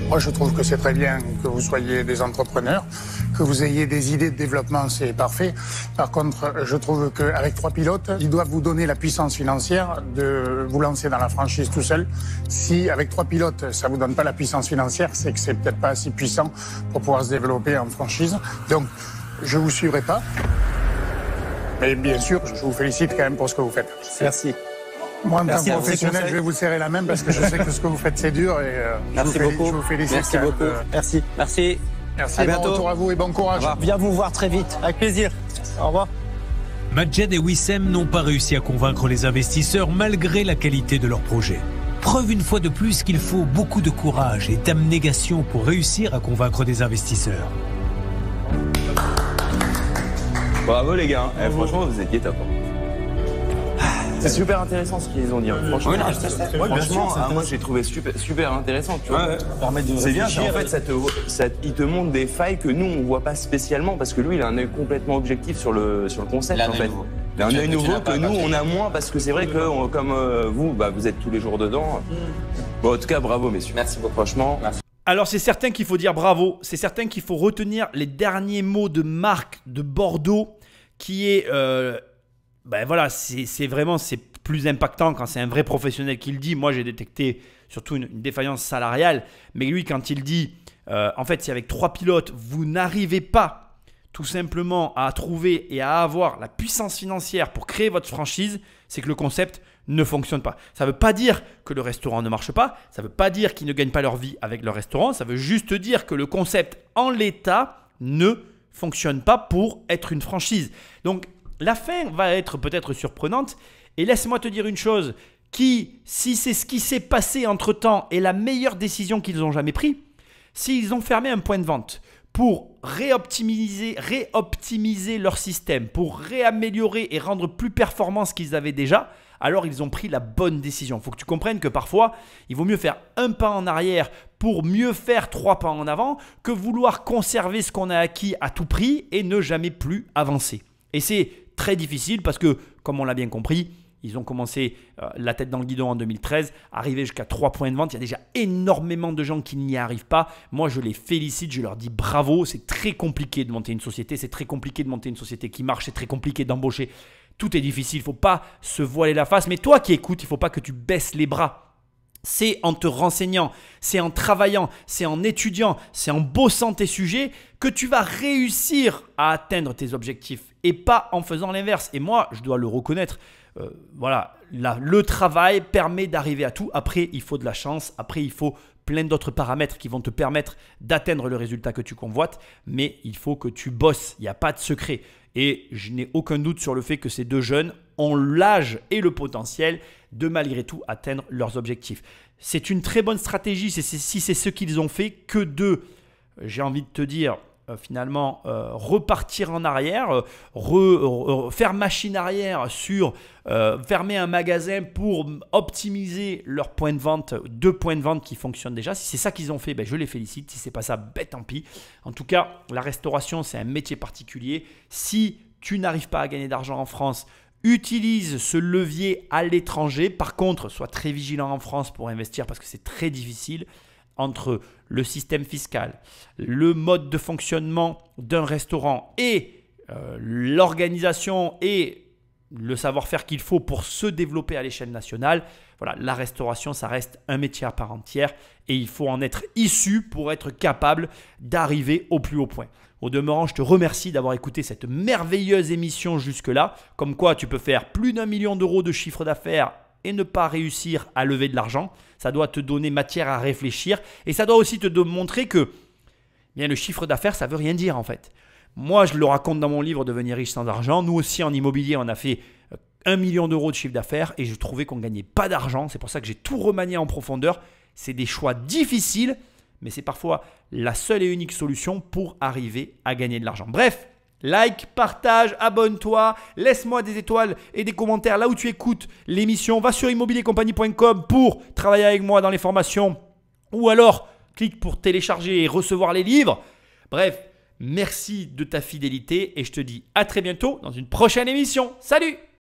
Moi, je trouve que c'est très bien que vous soyez des entrepreneurs, que vous ayez des idées de développement, c'est parfait. Par contre, je trouve qu'avec 3 pilotes, ils doivent vous donner la puissance financière de vous lancer dans la franchise tout seul. Si avec 3 pilotes, ça vous donne pas la puissance financière, c'est que c'est peut-être pas assez puissant pour pouvoir se développer en franchise. Donc, je vous suivrai pas. Mais bien sûr, je vous félicite quand même pour ce que vous faites. Merci. Moi, en tant que professionnel, je vais vous serrer la main parce que je sais que ce que vous faites, c'est dur et Merci beaucoup. Je vous félicite. Merci beaucoup. Merci. Merci. Merci, à bon bientôt. retour à vous et bon courage. Viens vous voir très vite. Avec plaisir. Au revoir. Majed et Wissem n'ont pas réussi à convaincre les investisseurs malgré la qualité de leur projet. Preuve une fois de plus qu'il faut beaucoup de courage et d'abnégation pour réussir à convaincre des investisseurs. Bravo les gars, franchement vous étiez top. C'est super intéressant ce qu'ils ont dit. Franchement, moi j'ai trouvé super intéressant. Tu vois. C'est bien, en fait, il te montre des failles que nous on voit pas spécialement parce que lui il a un œil complètement objectif sur le concept en fait. Il a un œil nouveau que nous on a moins parce que c'est vrai que comme vous êtes tous les jours dedans. Bon, en tout cas bravo messieurs. Merci beaucoup. Franchement. Merci. Alors c'est certain qu'il faut dire bravo, c'est certain qu'il faut retenir les derniers mots de Marc de Bordeaux qui est, voilà, c'est vraiment c'est plus impactant quand c'est un vrai professionnel qui le dit. Moi j'ai détecté surtout une défaillance salariale, mais lui quand il dit, en fait si avec 3 pilotes vous n'arrivez pas tout simplement à trouver et à avoir la puissance financière pour créer votre franchise, c'est que le concept ne fonctionne pas. Ça ne veut pas dire que le restaurant ne marche pas, ça ne veut pas dire qu'ils ne gagnent pas leur vie avec leur restaurant, ça veut juste dire que le concept en l'état ne fonctionne pas pour être une franchise. Donc la fin va être peut-être surprenante et laisse-moi te dire une chose, qui, si c'est ce qui s'est passé entre-temps, est la meilleure décision qu'ils ont jamais prise, s'ils ont fermé un point de vente pour réoptimiser leur système, pour réaméliorer et rendre plus performant ce qu'ils avaient déjà, alors ils ont pris la bonne décision. Il faut que tu comprennes que parfois, il vaut mieux faire un pas en arrière pour mieux faire 3 pas en avant que vouloir conserver ce qu'on a acquis à tout prix et ne jamais plus avancer. Et c'est très difficile parce que, comme on l'a bien compris, ils ont commencé la tête dans le guidon en 2013, arrivé jusqu'à 3 points de vente. Il y a déjà énormément de gens qui n'y arrivent pas. Moi, je les félicite, je leur dis bravo. C'est très compliqué de monter une société. C'est très compliqué de monter une société qui marche. C'est très compliqué d'embaucher. Tout est difficile. Il ne faut pas se voiler la face. Mais toi qui écoutes, il ne faut pas que tu baisses les bras. C'est en te renseignant, c'est en travaillant, c'est en étudiant, c'est en bossant tes sujets que tu vas réussir à atteindre tes objectifs et pas en faisant l'inverse. Et moi, je dois le reconnaître. Voilà, le travail permet d'arriver à tout. Après, il faut de la chance. Après, il faut plein d'autres paramètres qui vont te permettre d'atteindre le résultat que tu convoites. Mais il faut que tu bosses. Il n'y a pas de secret. Et je n'ai aucun doute sur le fait que ces deux jeunes ont l'âge et le potentiel de malgré tout atteindre leurs objectifs. C'est une très bonne stratégie si c'est ce qu'ils ont fait que de, j'ai envie de te dire, finalement repartir en arrière, faire machine arrière sur fermer un magasin pour optimiser leurs points de vente, 2 points de vente qui fonctionnent déjà. Si c'est ça qu'ils ont fait, je les félicite. Si ce n'est pas ça, tant pis. En tout cas, la restauration, c'est un métier particulier. Si tu n'arrives pas à gagner d'argent en France, utilise ce levier à l'étranger. Par contre, sois très vigilant en France pour investir parce que c'est très difficile. Entre le système fiscal, le mode de fonctionnement d'un restaurant et l'organisation et le savoir-faire qu'il faut pour se développer à l'échelle nationale, voilà, la restauration, ça reste un métier à part entière et il faut en être issu pour être capable d'arriver au plus haut point. Au demeurant, je te remercie d'avoir écouté cette merveilleuse émission jusque-là. Comme quoi, tu peux faire plus d'1 million d'euros de chiffre d'affaires et ne pas réussir à lever de l'argent. Ça doit te donner matière à réfléchir et ça doit aussi te montrer que bien, le chiffre d'affaires, ça ne veut rien dire en fait. Moi, je le raconte dans mon livre « Devenir riche sans argent ». Nous aussi, en immobilier, on a fait 1 million d'euros de chiffre d'affaires et je trouvais qu'on ne gagnait pas d'argent. C'est pour ça que j'ai tout remanié en profondeur. C'est des choix difficiles, mais c'est parfois la seule et unique solution pour arriver à gagner de l'argent. Bref, like, partage, abonne-toi, laisse-moi des étoiles et des commentaires là où tu écoutes l'émission. Va sur immobiliercompagnie.com pour travailler avec moi dans les formations ou alors clique pour télécharger et recevoir les livres. Bref, merci de ta fidélité et je te dis à très bientôt dans une prochaine émission. Salut!